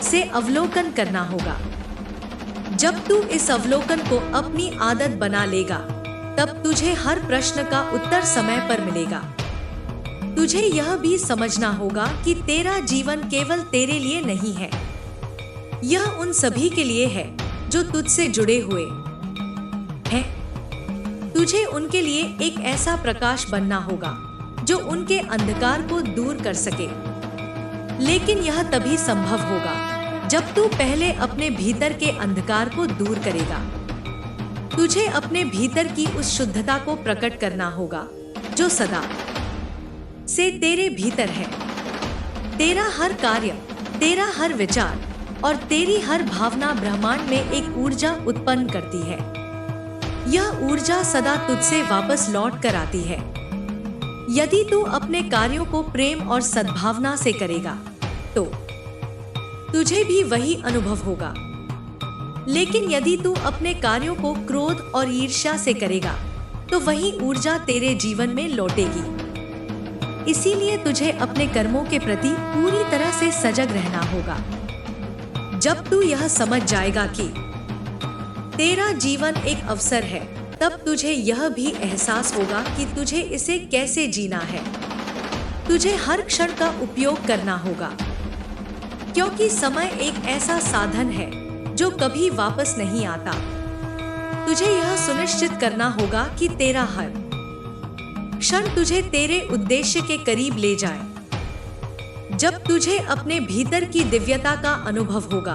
से अवलोकन करना होगा। जब तू इस अवलोकन को अपनी आदत बना लेगा, तब तुझे हर प्रश्न का उत्तर समय पर मिलेगा। तुझे यह भी समझना होगा कि तेरा जीवन केवल तेरे लिए नहीं है, यह उन सभी के लिए है जो तुझसे जुड़े हुए हैं। तुझे उनके लिए एक ऐसा प्रकाश बनना होगा जो उनके अंधकार को दूर कर सके। लेकिन यह तभी संभव होगा जब तू पहले अपने भीतर के अंधकार को दूर करेगा। तुझे अपने भीतर की उस शुद्धता को प्रकट करना होगा जो सदा से तेरे भीतर है। तेरा हर कार्य, तेरा हर विचार और तेरी हर भावना ब्रह्मांड में एक ऊर्जा उत्पन्न करती है। यह ऊर्जा सदा तुझसे वापस लौट कर आती है। यदि तू अपने कार्यों को प्रेम और सद्भावना से करेगा तो तुझे भी वही अनुभव होगा। लेकिन यदि तू अपने कार्यों को क्रोध और ईर्ष्या से करेगा तो वही ऊर्जा तेरे जीवन में लौटेगी। इसीलिए तुझे अपने कर्मों के प्रति पूरी तरह से सजग रहना होगा। जब तू यह समझ जाएगा कि तेरा जीवन एक अवसर है, तब तुझे यह भी एहसास होगा कि तुझे इसे कैसे जीना है। तुझे हर क्षण का उपयोग करना होगा, क्योंकि समय एक ऐसा साधन है जो कभी वापस नहीं आता। तुझे यह सुनिश्चित करना होगा कि तेरा हर क्षण तुझे तेरे उद्देश्य के करीब ले जाए। जब तुझे अपने भीतर की दिव्यता का अनुभव होगा,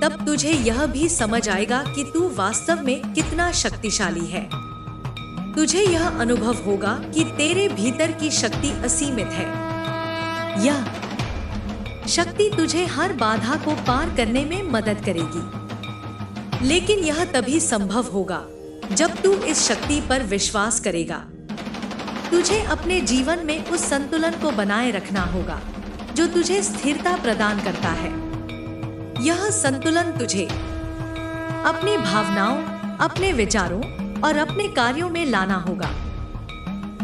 तब तुझे यह भी समझ आएगा कि तू वास्तव में कितना शक्तिशाली है। तुझे यह अनुभव होगा कि तेरे भीतर की शक्ति असीमित है। यह शक्ति तुझे हर बाधा को पार करने में मदद करेगी। लेकिन यह तभी संभव होगा जब तू इस शक्ति पर विश्वास करेगा। तुझे अपने जीवन में उस संतुलन को बनाए रखना होगा जो तुझे स्थिरता प्रदान करता है। यह संतुलन तुझे अपनी भावनाओं, अपने विचारों और अपने कार्यों में लाना होगा।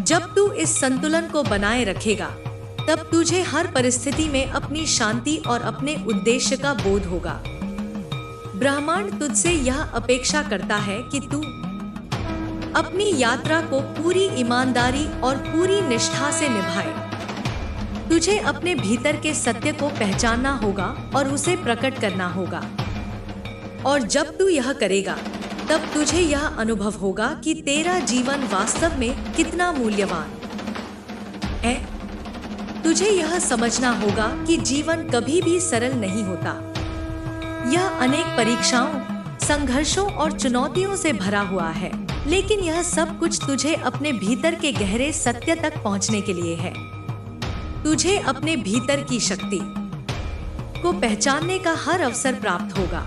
जब तू इस संतुलन को बनाए रखेगा, तब तुझे हर परिस्थिति में अपनी शांति और अपने उद्देश्य का बोध होगा। ब्रह्मांड तुझसे यह अपेक्षा करता है कि तू अपनी यात्रा को पूरी ईमानदारी और पूरी निष्ठा से निभाए। तुझे अपने भीतर के सत्य को पहचानना होगा और उसे प्रकट करना होगा। और जब तू यह करेगा, तब तुझे यह अनुभव होगा कि तेरा जीवन वास्तव में कितना मूल्यवान है। तुझे यह समझना होगा कि जीवन कभी भी सरल नहीं होता। यह अनेक परीक्षाओं, संघर्षों और चुनौतियों से भरा हुआ है, लेकिन यह सब कुछ तुझे अपने भीतर के गहरे सत्य तक पहुंचने के लिए है। तुझे अपने भीतर की शक्ति को पहचानने का हर अवसर प्राप्त होगा।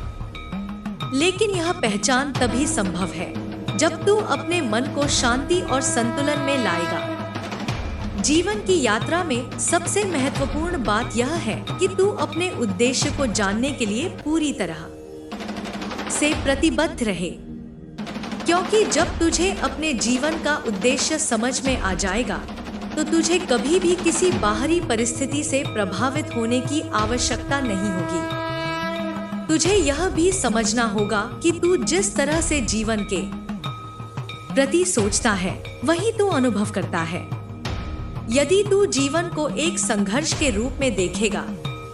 लेकिन यह पहचान तभी संभव है जब तू अपने मन को शांति और संतुलन में लाएगा। जीवन की यात्रा में सबसे महत्वपूर्ण बात यह है कि तू अपने उद्देश्य को जानने के लिए पूरी तरह से प्रतिबद्ध रहे, क्योंकि जब तुझे अपने जीवन का उद्देश्य समझ में आ जाएगा तो तुझे कभी भी किसी बाहरी परिस्थिति से प्रभावित होने की आवश्यकता नहीं होगी। तुझे यह भी समझना होगा कि तू जिस तरह से जीवन के प्रति सोचता है वही तू अनुभव करता है। यदि तू जीवन को एक संघर्ष के रूप में देखेगा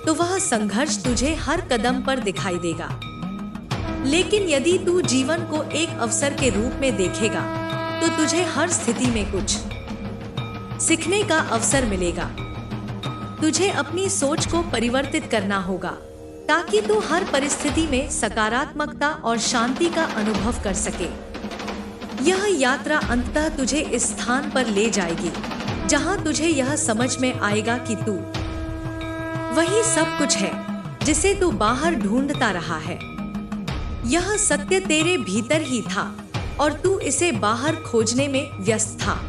तो वह संघर्ष तुझे हर कदम पर दिखाई देगा, लेकिन यदि तू जीवन को एक अवसर के रूप में देखेगा तो तुझे हर स्थिति में कुछ सीखने का अवसर मिलेगा। तुझे अपनी सोच को परिवर्तित करना होगा ताकि तू हर परिस्थिति में सकारात्मकता और शांति का अनुभव कर सके। यह यात्रा अंततः तुझे इस स्थान पर ले जाएगी जहां तुझे यह समझ में आएगा कि तू वही सब कुछ है जिसे तू बाहर ढूंढता रहा है। यह सत्य तेरे भीतर ही था और तू इसे बाहर खोजने में व्यस्त था।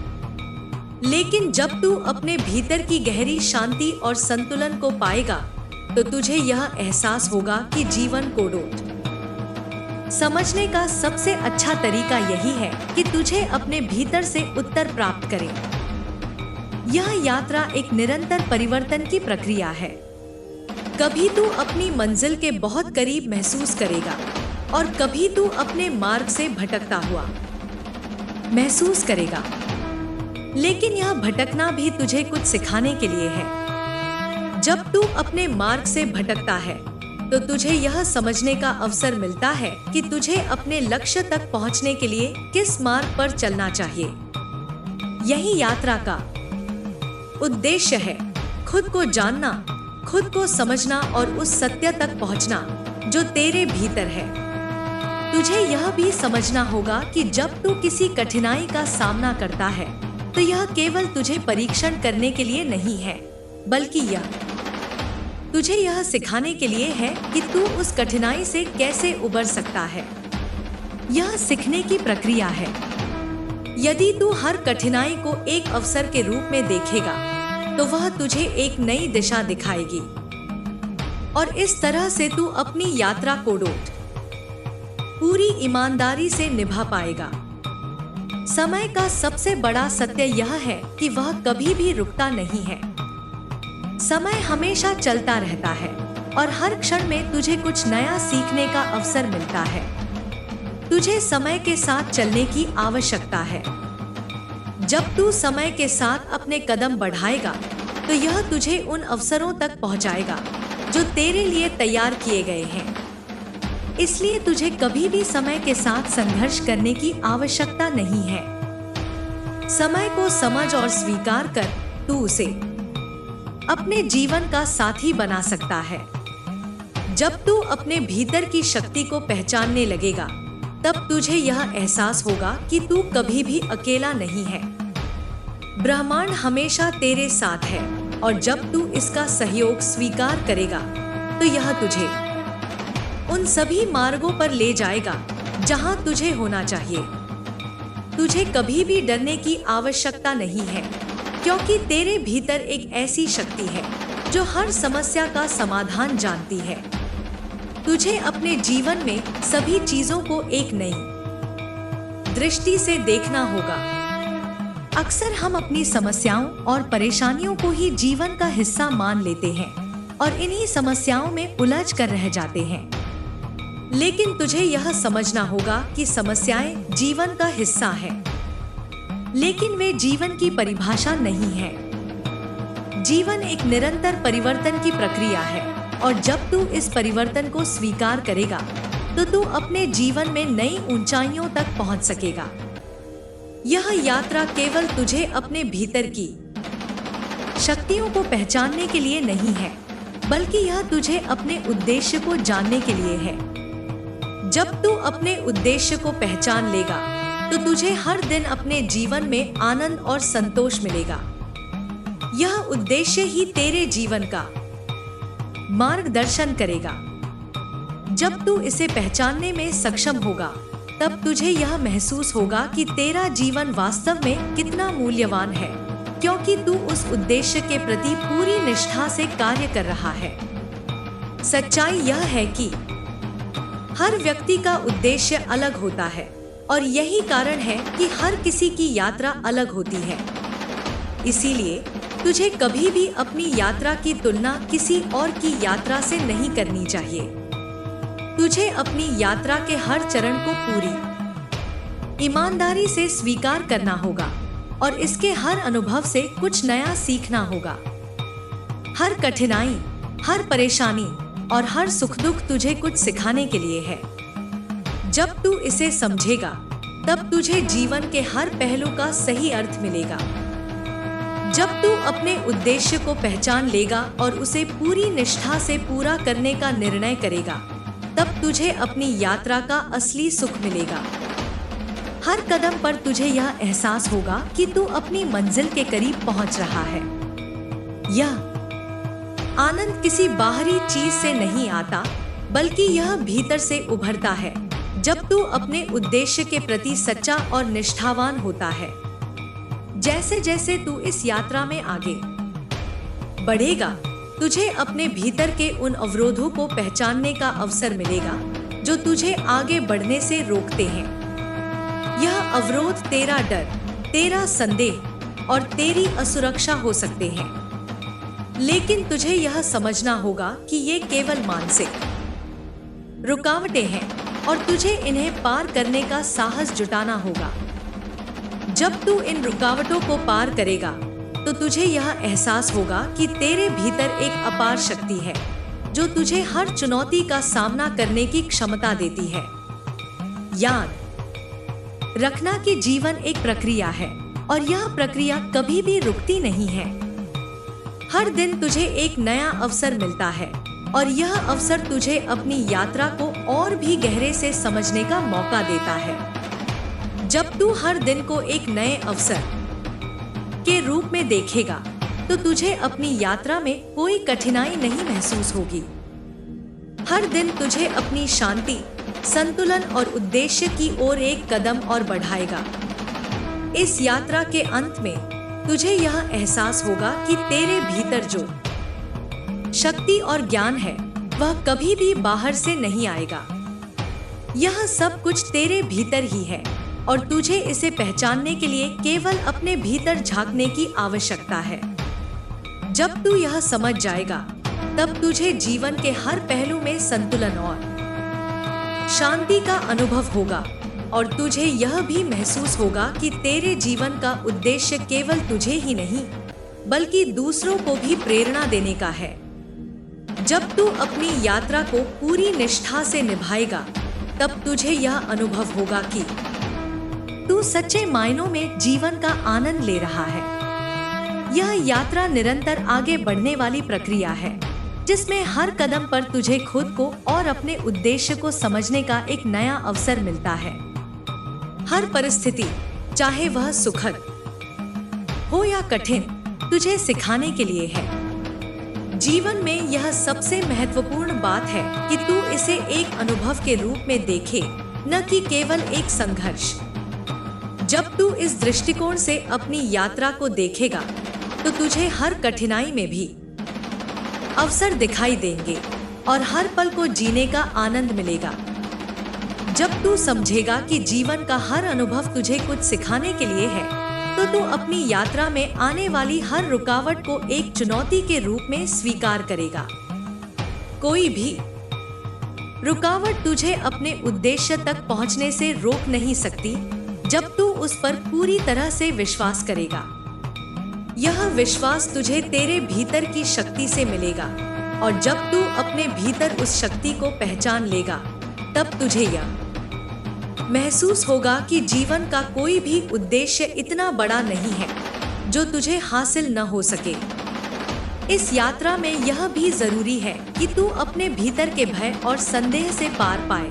लेकिन जब तू अपने भीतर की गहरी शांति और संतुलन को पाएगा तो तुझे यह एहसास होगा कि जीवन को समझने का सबसे अच्छा तरीका यही है कि तुझे अपने भीतर से उत्तर प्राप्त करे। यह यात्रा एक निरंतर परिवर्तन की प्रक्रिया है। कभी तू अपनी मंजिल के बहुत करीब महसूस करेगा और कभी तू अपने मार्ग से भटकता हुआ महसूस करेगा, लेकिन यह भटकना भी तुझे कुछ सिखाने के लिए है। जब तू अपने मार्ग से भटकता है तो तुझे यह समझने का अवसर मिलता है कि तुझे अपने लक्ष्य तक पहुंचने के लिए किस मार्ग पर चलना चाहिए। यही यात्रा का उद्देश्य है, खुद को जानना, खुद को समझना और उस सत्य तक पहुंचना जो तेरे भीतर है। तुझे यह भी समझना होगा कि जब तू किसी कठिनाई का सामना करता है तो यह केवल तुझे परीक्षण करने के लिए नहीं है, बल्कि यह तुझे यह सिखाने के लिए है कि तू उस कठिनाई से कैसे उबर सकता है। यह सीखने की प्रक्रिया है। यदि तू हर कठिनाई को एक अवसर के रूप में देखेगा तो वह तुझे एक नई दिशा दिखाएगी और इस तरह से तू अपनी यात्रा को पूरी ईमानदारी से निभा पाएगा। समय का सबसे बड़ा सत्य यह है कि वह कभी भी रुकता नहीं है। समय हमेशा चलता रहता है और हर क्षण में तुझे कुछ नया सीखने का अवसर मिलता है। तुझे समय के साथ चलने की आवश्यकता है। जब तू समय के साथ अपने कदम बढ़ाएगा तो यह तुझे उन अवसरों तक पहुंचाएगा जो तेरे लिए तैयार किए गए हैं। इसलिए तुझे कभी भी समय के साथ संघर्ष करने की आवश्यकता नहीं है। समय को समझ और स्वीकार कर तू उसे अपने जीवन का साथी बना सकता है। जब तू अपने भीतर की शक्ति को पहचानने लगेगा तब तुझे यह एहसास होगा कि तू कभी भी अकेला नहीं है। ब्रह्मांड हमेशा तेरे साथ है और जब तू इसका सहयोग स्वीकार करेगा तो यह तुझे उन सभी मार्गों पर ले जाएगा जहां तुझे होना चाहिए। तुझे कभी भी डरने की आवश्यकता नहीं है, क्योंकि तेरे भीतर एक ऐसी शक्ति है जो हर समस्या का समाधान जानती है। तुझे अपने जीवन में सभी चीजों को एक नई दृष्टि से देखना होगा। अक्सर हम अपनी समस्याओं और परेशानियों को ही जीवन का हिस्सा मान लेते हैं और इन्हीं समस्याओं में उलझ कर रह जाते हैं। लेकिन तुझे यह समझना होगा कि समस्याएं जीवन का हिस्सा हैं, लेकिन वे जीवन की परिभाषा नहीं है। जीवन एक निरंतर परिवर्तन की प्रक्रिया है और जब तू इस परिवर्तन को स्वीकार करेगा तो तू अपने जीवन में नई ऊंचाइयों तक पहुंच सकेगा। यह यात्रा केवल तुझे अपने भीतर की शक्तियों को पहचानने के लिए नहीं है, बल्कि यह तुझे अपने उद्देश्य को जानने के लिए है। जब तू अपने उद्देश्य को पहचान लेगा तो तुझे हर दिन अपने जीवन में आनंद और संतोष मिलेगा। यह उद्देश्य ही तेरे जीवन का मार्गदर्शन करेगा। जब तू इसे पहचानने में सक्षम होगा, तब तुझे यह महसूस होगा कि तेरा जीवन वास्तव में कितना मूल्यवान है, क्योंकि तू उस उद्देश्य के प्रति पूरी निष्ठा से कार्य कर रहा है। सच्चाई यह है कि हर व्यक्ति का उद्देश्य अलग होता है और यही कारण है कि हर किसी की यात्रा अलग होती है। इसीलिए तुझे कभी भी अपनी यात्रा की तुलना किसी और की यात्रा से नहीं करनी चाहिए। तुझे अपनी यात्रा के हर चरण को पूरी ईमानदारी से स्वीकार करना होगा और इसके हर अनुभव से कुछ नया सीखना होगा। हर कठिनाई, हर परेशानी और हर सुख दुख तुझे कुछ सिखाने के लिए है। जब तू इसे समझेगा, तब तुझे जीवन के हर पहलू का सही अर्थ मिलेगा। जब तू अपने उद्देश्य को पहचान लेगा और उसे पूरी निष्ठा से पूरा करने का निर्णय करेगा, तब तुझे अपनी यात्रा का असली सुख मिलेगा। हर कदम पर तुझे यह एहसास होगा कि तू अपनी मंजिल के करीब पहुंच रहा है। यह आनंद किसी बाहरी चीज से नहीं आता, बल्कि यह भीतर से उभरता है जब तू अपने उद्देश्य के प्रति सच्चा और निष्ठावान होता है। जैसे जैसे तू इस यात्रा में आगे बढ़ेगा, तुझे अपने भीतर के उन अवरोधों को पहचानने का अवसर मिलेगा जो तुझे आगे बढ़ने से रोकते हैं। यह अवरोध तेरा डर, तेरा संदेह और तेरी असुरक्षा हो सकते हैं, लेकिन तुझे यह समझना होगा कि ये केवल मानसिक रुकावटें हैं और तुझे इन्हें पार करने का साहस जुटाना होगा। जब तू इन रुकावटों को पार करेगा, तो तुझे यह एहसास होगा कि तेरे भीतर एक अपार शक्ति है जो तुझे हर चुनौती का सामना करने की क्षमता देती है। याद रखना कि जीवन एक प्रक्रिया है और यह प्रक्रिया कभी भी रुकती नहीं है। हर दिन तुझे एक नया अवसर मिलता है और यह अवसर तुझे अपनी यात्रा को और भी गहरे से समझने का मौका देता है। जब तू हर दिन को एक नए अवसर के रूप में देखेगा, तो तुझे अपनी यात्रा में कोई कठिनाई नहीं महसूस होगी। हर दिन तुझे अपनी शांति, संतुलन और उद्देश्य की ओर एक कदम और बढ़ाएगा। इस यात्रा के अंत में तुझे यह एहसास होगा कि तेरे भीतर जो शक्ति और ज्ञान है, वह कभी भी बाहर से नहीं आएगा। यह सब कुछ तेरे भीतर ही है और तुझे इसे पहचानने के लिए केवल अपने भीतर झांकने की आवश्यकता है। जब तू यह समझ जाएगा, तब तुझे जीवन के हर पहलू में संतुलन और शांति का अनुभव होगा और तुझे यह भी महसूस होगा कि तेरे जीवन का उद्देश्य केवल तुझे ही नहीं, बल्कि दूसरों को भी प्रेरणा देने का है। जब तू अपनी यात्रा को पूरी निष्ठा से निभाएगा, तब तुझे यह अनुभव होगा कि तू सच्चे मायनों में जीवन का आनंद ले रहा है। यह यात्रा निरंतर आगे बढ़ने वाली प्रक्रिया है, जिसमें हर कदम पर तुझे खुद को और अपने उद्देश्य को समझने का एक नया अवसर मिलता है। हर परिस्थिति, चाहे वह सुखद हो या कठिन, तुझे सिखाने के लिए है। जीवन में यह सबसे महत्वपूर्ण बात है कि तू इसे एक अनुभव के रूप में देखे, न कि केवल एक संघर्ष। जब तू इस दृष्टिकोण से अपनी यात्रा को देखेगा, तो तुझे हर कठिनाई में भी अवसर दिखाई देंगे और हर पल को जीने का आनंद मिलेगा। जब तू समझेगा कि जीवन का हर अनुभव तुझे कुछ सिखाने के लिए है, तो तू अपनी यात्रा में आने वाली हर रुकावट को एक चुनौती के रूप में स्वीकार करेगा। कोई भी रुकावट तुझे अपने उद्देश्य तक पहुंचने से रोक नहीं सकती, जब तू उस पर पूरी तरह से विश्वास करेगा। यह विश्वास तुझे तेरे भीतर की शक्ति से मिलेगा और जब तू अपने भीतर उस शक्ति को पहचान लेगा, तब तुझे यह महसूस होगा कि जीवन का कोई भी उद्देश्य इतना बड़ा नहीं है जो तुझे हासिल न हो सके। इस यात्रा में यह भी जरूरी है कि तू अपने भीतर के भय और संदेह से पार पाए।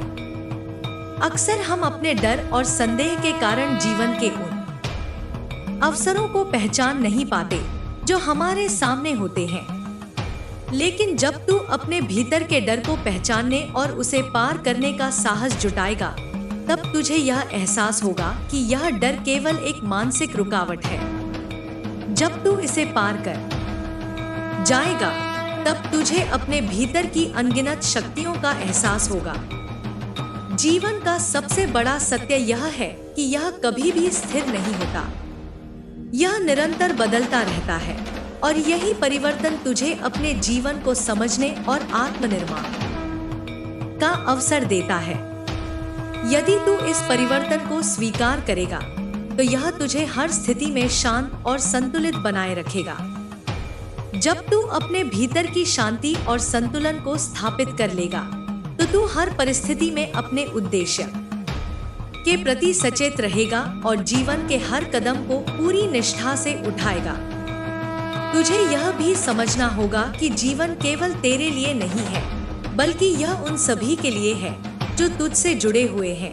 अक्सर हम अपने डर और संदेह के कारण जीवन के उन अवसरों को पहचान नहीं पाते जो हमारे सामने होते हैं। लेकिन जब तू अपने भीतर के डर को पहचानने और उसे पार करने का साहस जुटाएगा, तब तुझे यह एहसास होगा कि यह डर केवल एक मानसिक रुकावट है। जब तू इसे पार कर जाएगा, तब तुझे अपने भीतर की अनगिनत शक्तियों का एहसास होगा। जीवन का सबसे बड़ा सत्य यह है कि यह कभी भी स्थिर नहीं होता। यह निरंतर बदलता रहता है और यही परिवर्तन तुझे अपने जीवन को समझने और आत्मनिर्माण का अवसर देता है। यदि तू इस परिवर्तन को स्वीकार करेगा, तो यह तुझे हर स्थिति में शांत और संतुलित बनाए रखेगा। जब तू अपने भीतर की शांति और संतुलन को स्थापित कर लेगा, तो तू हर परिस्थिति में अपने उद्देश्य के प्रति सचेत रहेगा और जीवन के हर कदम को पूरी निष्ठा से उठाएगा। तुझे यह भी समझना होगा कि जीवन केवल तेरे लिए नहीं है, बल्कि यह उन सभी के लिए है जो तुझसे जुड़े हुए हैं।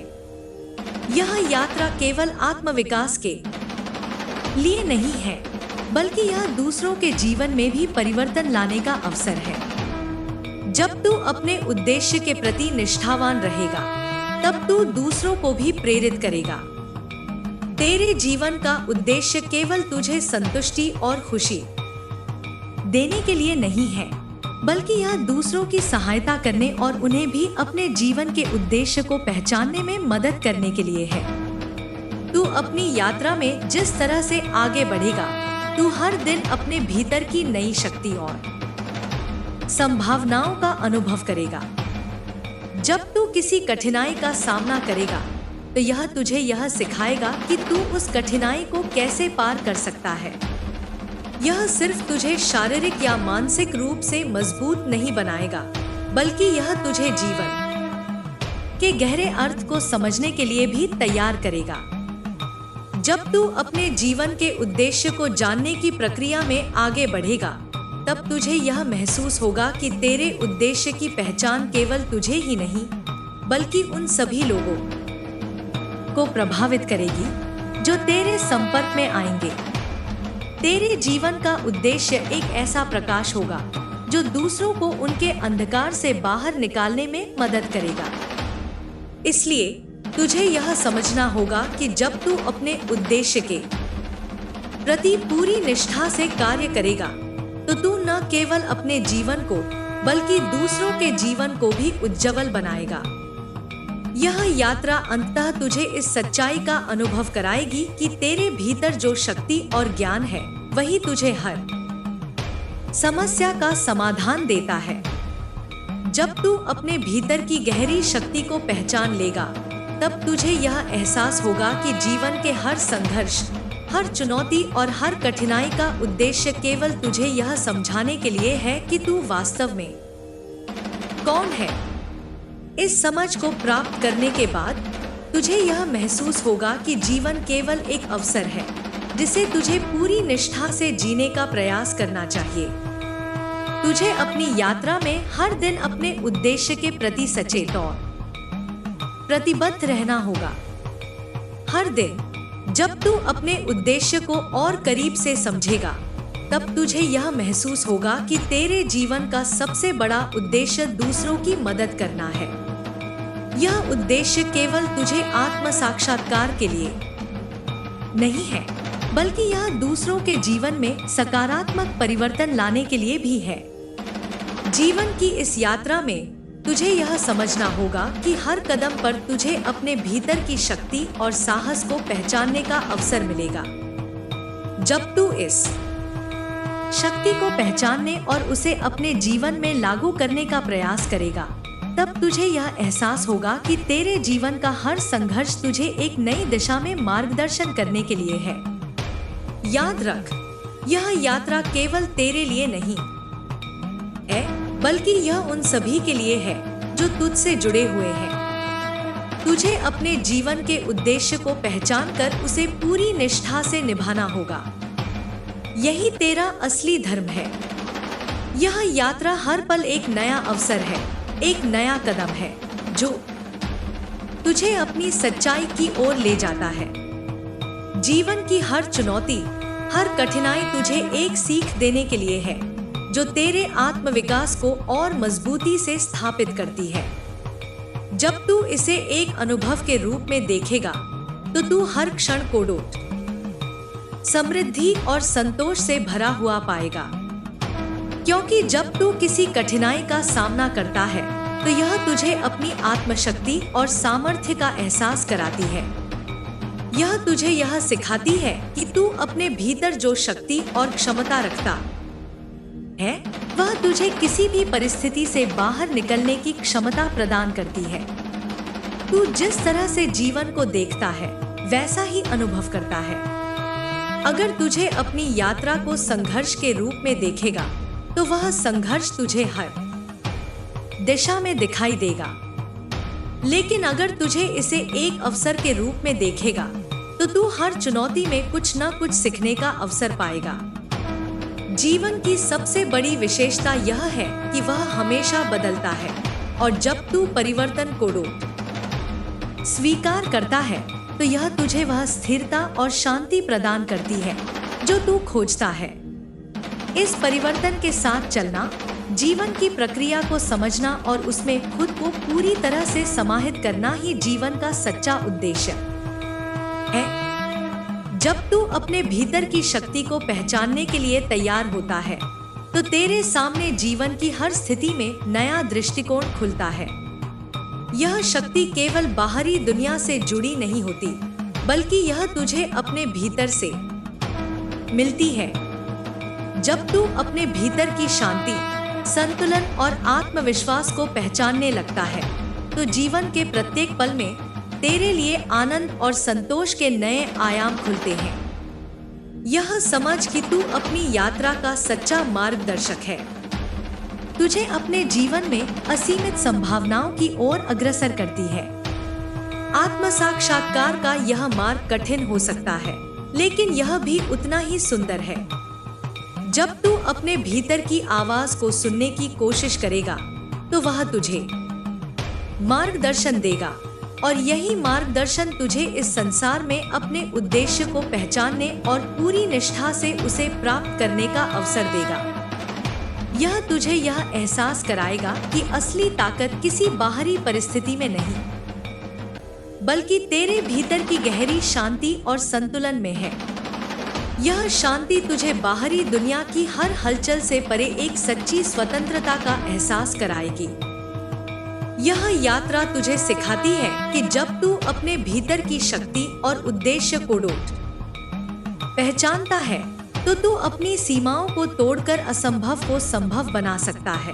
यह यात्रा केवल आत्मविकास के लिए नहीं है, बल्कि यह दूसरों के जीवन में भी परिवर्तन लाने का अवसर है। जब तू अपने उद्देश्य के प्रति निष्ठावान रहेगा, तब तू दूसरों को भी प्रेरित करेगा। तेरे जीवन का उद्देश्य केवल तुझे संतुष्टि और खुशी देने के लिए नहीं है, बल्कि यह दूसरों की सहायता करने और उन्हें भी अपने जीवन के उद्देश्य को पहचानने में मदद करने के लिए है। तू अपनी यात्रा में जिस तरह से आगे बढ़ेगा, तू हर दिन अपने भीतर की नई शक्ति और संभावनाओं का अनुभव करेगा। जब तू किसी कठिनाई का सामना करेगा, तो यह तुझे यह सिखाएगा कि तू उस कठिनाई को कैसे पार कर सकता है। यह सिर्फ तुझे शारीरिक या मानसिक रूप से मजबूत नहीं बनाएगा, बल्कि यह तुझे जीवन के गहरे अर्थ को समझने के लिए भी तैयार करेगा। जब तू अपने जीवन के उद्देश्य को जानने की प्रक्रिया में आगे बढ़ेगा, तब तुझे यह महसूस होगा कि तेरे उद्देश्य की पहचान केवल तुझे ही नहीं, बल्कि उन सभी लोगों को प्रभावित करेगी जो तेरे संपर्क में आएंगे। तेरे जीवन का उद्देश्य एक ऐसा प्रकाश होगा जो दूसरों को उनके अंधकार से बाहर निकालने में मदद करेगा। इसलिए तुझे यह समझना होगा कि जब तू अपने उद्देश्य के प्रति पूरी निष्ठा से कार्य करेगा, तो तू न केवल अपने जीवन को, बल्कि दूसरों के जीवन को भी उज्जवल बनाएगा। यह यात्रा अंततः तुझे इस सच्चाई का अनुभव कराएगी कि तेरे भीतर जो शक्ति और ज्ञान है, वही तुझे हर समस्या का समाधान देता है। जब तू अपने भीतर की गहरी शक्ति को पहचान लेगा, तब तुझे यह एहसास होगा कि जीवन के हर संघर्ष, हर चुनौती और हर कठिनाई का उद्देश्य केवल तुझे यह समझाने के लिए है कि तू वास्तव में कौन है। इस समझ को प्राप्त करने के बाद तुझे यह महसूस होगा कि जीवन केवल एक अवसर है, जिसे तुझे पूरी निष्ठा से जीने का प्रयास करना चाहिए। तुझे अपनी यात्रा में हर दिन अपने उद्देश्य के प्रति सचेत और प्रतिबद्ध रहना होगा। हर दिन जब तू अपने उद्देश्य को और करीब से समझेगा, तब तुझे यह महसूस होगा कि तेरे जीवन का सबसे बड़ा उद्देश्य दूसरों की मदद करना है। यह उद्देश्य केवल तुझे आत्म साक्षात्कार के लिए नहीं है, बल्कि यह दूसरों के जीवन में सकारात्मक परिवर्तन लाने के लिए भी है। जीवन की इस यात्रा में तुझे यह समझना होगा कि हर कदम पर तुझे अपने भीतर की शक्ति और साहस को पहचानने का अवसर मिलेगा। जब तू इस शक्ति को पहचानने और उसे अपने जीवन में लागू करने का प्रयास करेगा, तब तुझे यह एहसास होगा कि तेरे जीवन का हर संघर्ष तुझे एक नई दिशा में मार्गदर्शन करने के लिए है। याद रख, यह यात्रा केवल तेरे लिए नहीं है, बल्कि यह उन सभी के लिए है जो तुझसे जुड़े हुए हैं। तुझे अपने जीवन के उद्देश्य को पहचान कर उसे पूरी निष्ठा से निभाना होगा। यही तेरा असली धर्म है। यह यात्रा हर पल एक नया अवसर है, एक नया कदम है जो तुझे अपनी सच्चाई की ओर ले जाता है। जीवन की हर चुनौती, हर कठिनाई तुझे एक सीख देने के लिए है। जो तेरे आत्मविकास को और मजबूती से स्थापित करती है। जब तू इसे एक अनुभव के रूप में देखेगा तो तू हर क्षण कोडोट समृद्धि और संतोष से भरा हुआ पाएगा, क्योंकि जब तू किसी कठिनाई का सामना करता है तो यह तुझे अपनी आत्मशक्ति और सामर्थ्य का एहसास कराती है। यह तुझे यह सिखाती है कि तू अपने भीतर जो शक्ति और क्षमता रखता है वह तुझे किसी भी परिस्थिति से बाहर निकलने की क्षमता प्रदान करती है। तू जिस तरह से जीवन को देखता है वैसा ही अनुभव करता है। अगर तुझे अपनी यात्रा को संघर्ष के रूप में देखेगा तो वह संघर्ष तुझे हर दिशा में दिखाई देगा, लेकिन अगर तुझे इसे एक अवसर के रूप में देखेगा तो तू हर चुनौती में कुछ न कुछ सीखने का अवसर पाएगा। जीवन की सबसे बड़ी विशेषता यह है कि वह हमेशा बदलता है, और जब तू परिवर्तन को स्वीकार करता है तो यह तुझे वह स्थिरता और शांति प्रदान करती है जो तू खोजता है। इस परिवर्तन के साथ चलना, जीवन की प्रक्रिया को समझना और उसमें खुद को पूरी तरह से समाहित करना ही जीवन का सच्चा उद्देश्य है। जब तू अपने भीतर की शक्ति को पहचानने के लिए तैयार होता है तो तेरे सामने जीवन की हर स्थिति में नया दृष्टिकोण खुलता है। यह शक्ति केवल बाहरी दुनिया से जुड़ी नहीं होती, बल्कि यह तुझे अपने भीतर से मिलती है। जब तू अपने भीतर की शांति, संतुलन और आत्मविश्वास को पहचानने लगता है तो जीवन के प्रत्येक पल में तेरे लिए आनंद और संतोष के नए आयाम खुलते हैं। यह समझ कि तू अपनी यात्रा का सच्चा मार्गदर्शक है, तुझे अपने जीवन में असीमित संभावनाओं की ओर अग्रसर करती है। आत्म साक्षात्कार का यह मार्ग कठिन हो सकता है, लेकिन यह भी उतना ही सुंदर है। जब तू अपने भीतर की आवाज को सुनने की कोशिश करेगा तो वह तुझे मार्गदर्शन देगा, और यही मार्गदर्शन तुझे इस संसार में अपने उद्देश्य को पहचानने और पूरी निष्ठा से उसे प्राप्त करने का अवसर देगा। यह तुझे यह एहसास कराएगा कि असली ताकत किसी बाहरी परिस्थिति में नहीं, बल्कि तेरे भीतर की गहरी शांति और संतुलन में है। यह शांति तुझे बाहरी दुनिया की हर हलचल से परे एक सच्ची स्वतंत्रता का एहसास कराएगी। यह यात्रा तुझे सिखाती है कि जब तू अपने भीतर की शक्ति और उद्देश्य को पहचानता है तो तू अपनी सीमाओं को तोड़कर असंभव को संभव बना सकता है।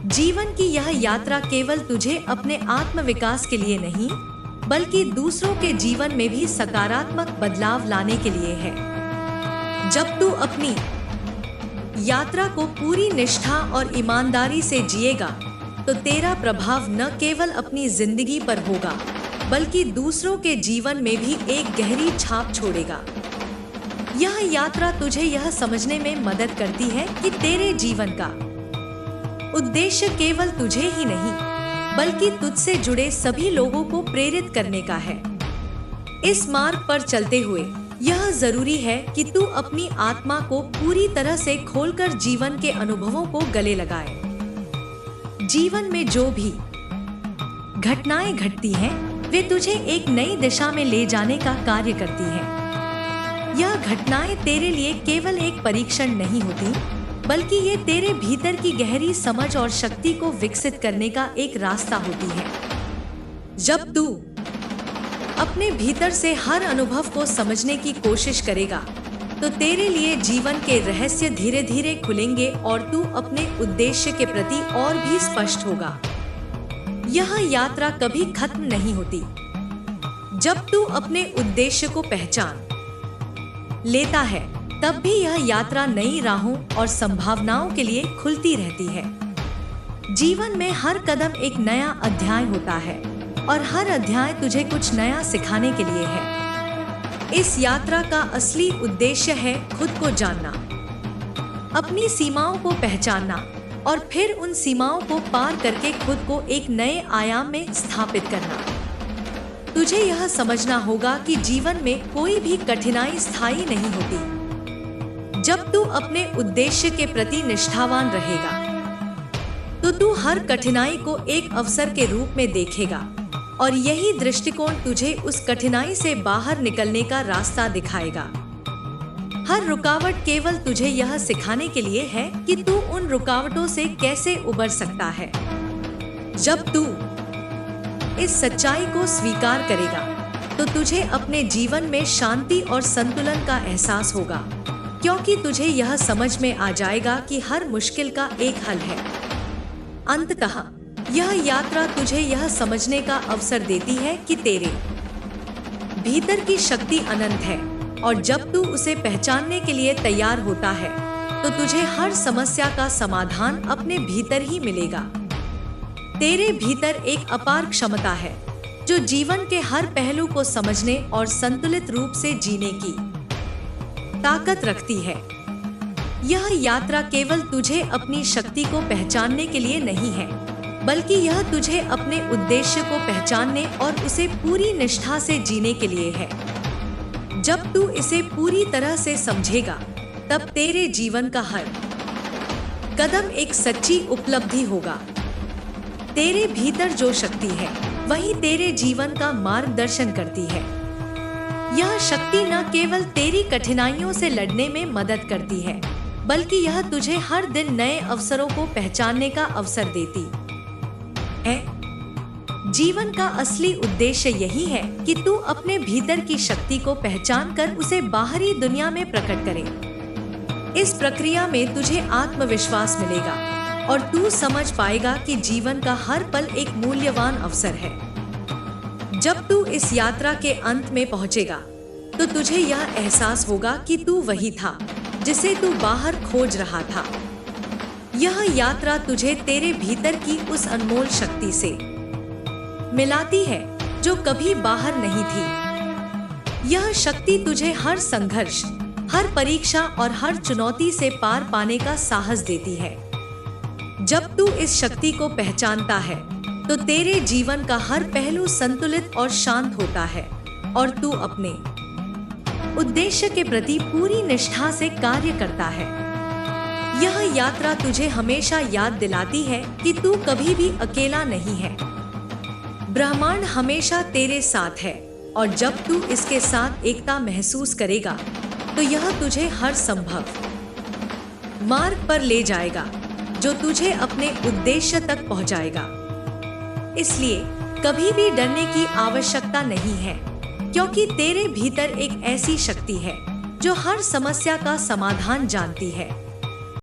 जीवन की यह यात्रा केवल तुझे अपने आत्मविकास के लिए नहीं, बल्कि दूसरों के जीवन में भी सकारात्मक बदलाव लाने के लिए है। जब तू अपनी यात्रा को पूरी निष्ठा और ईमानदारी से जिएगा तो तेरा प्रभाव न केवल अपनी जिंदगी पर होगा, बल्कि दूसरों के जीवन में भी एक गहरी छाप छोड़ेगा। यह यात्रा तुझे यह समझने में मदद करती है कि तेरे जीवन का उद्देश्य केवल तुझे ही नहीं, बल्कि तुझसे जुड़े सभी लोगों को प्रेरित करने का है। इस मार्ग पर चलते हुए यह जरूरी है कि तू अपनी आत्मा को पूरी तरह से खोलकर जीवन के अनुभवों को गले लगाए। जीवन में जो भी घटनाएं घटती हैं, वे तुझे एक नई दिशा में ले जाने का कार्य करती हैं। यह घटनाएं तेरे लिए केवल एक परीक्षण नहीं होती, बल्कि ये तेरे भीतर की गहरी समझ और शक्ति को विकसित करने का एक रास्ता होती है। जब तू अपने भीतर से हर अनुभव को समझने की कोशिश करेगा तो तेरे लिए जीवन के रहस्य धीरे धीरे खुलेंगे और तू अपने उद्देश्य के प्रति और भी स्पष्ट होगा। यह यात्रा कभी खत्म नहीं होती। जब तू अपने उद्देश्य को पहचान लेता है, तब भी यह यात्रा नई राहों और संभावनाओं के लिए खुलती रहती है। जीवन में हर कदम एक नया अध्याय होता है, और हर अध्याय तुझे कुछ नया सिखाने के लिए है। इस यात्रा का असली उद्देश्य है खुद को जानना, अपनी सीमाओं को पहचानना और फिर उन सीमाओं को पार करके खुद को एक नए आयाम में स्थापित करना। तुझे यह समझना होगा कि जीवन में कोई भी कठिनाई स्थायी नहीं होती। जब तू अपने उद्देश्य के प्रति निष्ठावान रहेगा तो तू हर कठिनाई को एक अवसर के रूप में देखेगा और यही दृष्टिकोण तुझे उस कठिनाई से बाहर निकलने का रास्ता दिखाएगा। हर रुकावट केवल तुझे यह सिखाने के लिए है कि तू उन रुकावटों से कैसे उबर सकता है। जब तू इस सच्चाई को स्वीकार करेगा तो तुझे अपने जीवन में शांति और संतुलन का एहसास होगा, क्योंकि तुझे यह समझ में आ जाएगा कि हर मुश्किल का एक हल है। अंततः यह यात्रा तुझे यह समझने का अवसर देती है कि तेरे भीतर की शक्ति अनंत है और जब तू उसे पहचानने के लिए तैयार होता है तो तुझे हर समस्या का समाधान अपने भीतर ही मिलेगा। तेरे भीतर एक अपार क्षमता है जो जीवन के हर पहलू को समझने और संतुलित रूप से जीने की ताकत रखती है। यह यात्रा केवल तुझे अपनी शक्ति को पहचानने के लिए नहीं है, बल्कि यह तुझे अपने उद्देश्य को पहचानने और उसे पूरी निष्ठा से जीने के लिए है। जब तू इसे पूरी तरह से समझेगा, तब तेरे जीवन का हर कदम एक सच्ची उपलब्धि होगा। तेरे भीतर जो शक्ति है, वही तेरे जीवन का मार्गदर्शन करती है। यह शक्ति न केवल तेरी कठिनाइयों से लड़ने में मदद करती है, बल्कि यह तुझे हर दिन नए अवसरों को पहचानने का अवसर देती है। जीवन का असली उद्देश्य यही है कि तू अपने भीतर की शक्ति को पहचान कर उसे बाहरी दुनिया में प्रकट करे। इस प्रक्रिया में तुझे आत्मविश्वास मिलेगा और तू समझ पाएगा कि जीवन का हर पल एक मूल्यवान अवसर है। जब तू इस यात्रा के अंत में पहुंचेगा, तो तुझे यह एहसास होगा कि तू वही था जिसे तू बाहर खोज रहा था। यह यात्रा तुझे तेरे भीतर की उस अनमोल शक्ति से मिलाती है जो कभी बाहर नहीं थी। यह शक्ति तुझे हर संघर्ष, हर परीक्षा और हर चुनौती से पार पाने का साहस देती है। जब तू इस शक्ति को पहचानता है, तो तेरे जीवन का हर पहलू संतुलित और शांत होता है और तू अपने उद्देश्य के प्रति पूरी निष्ठा से कार्य करता है। यह यात्रा तुझे हमेशा याद दिलाती है कि तू कभी भी अकेला नहीं है। ब्रह्मांड हमेशा तेरे साथ है और जब तू इसके साथ एकता महसूस करेगा, तो यह तुझे हर संभव मार्ग पर ले जाएगा जो तुझे अपने उद्देश्य तक पहुंचाएगा। इसलिए कभी भी डरने की आवश्यकता नहीं है, क्योंकि तेरे भीतर एक ऐसी शक्ति है जो हर समस्या का समाधान जानती है।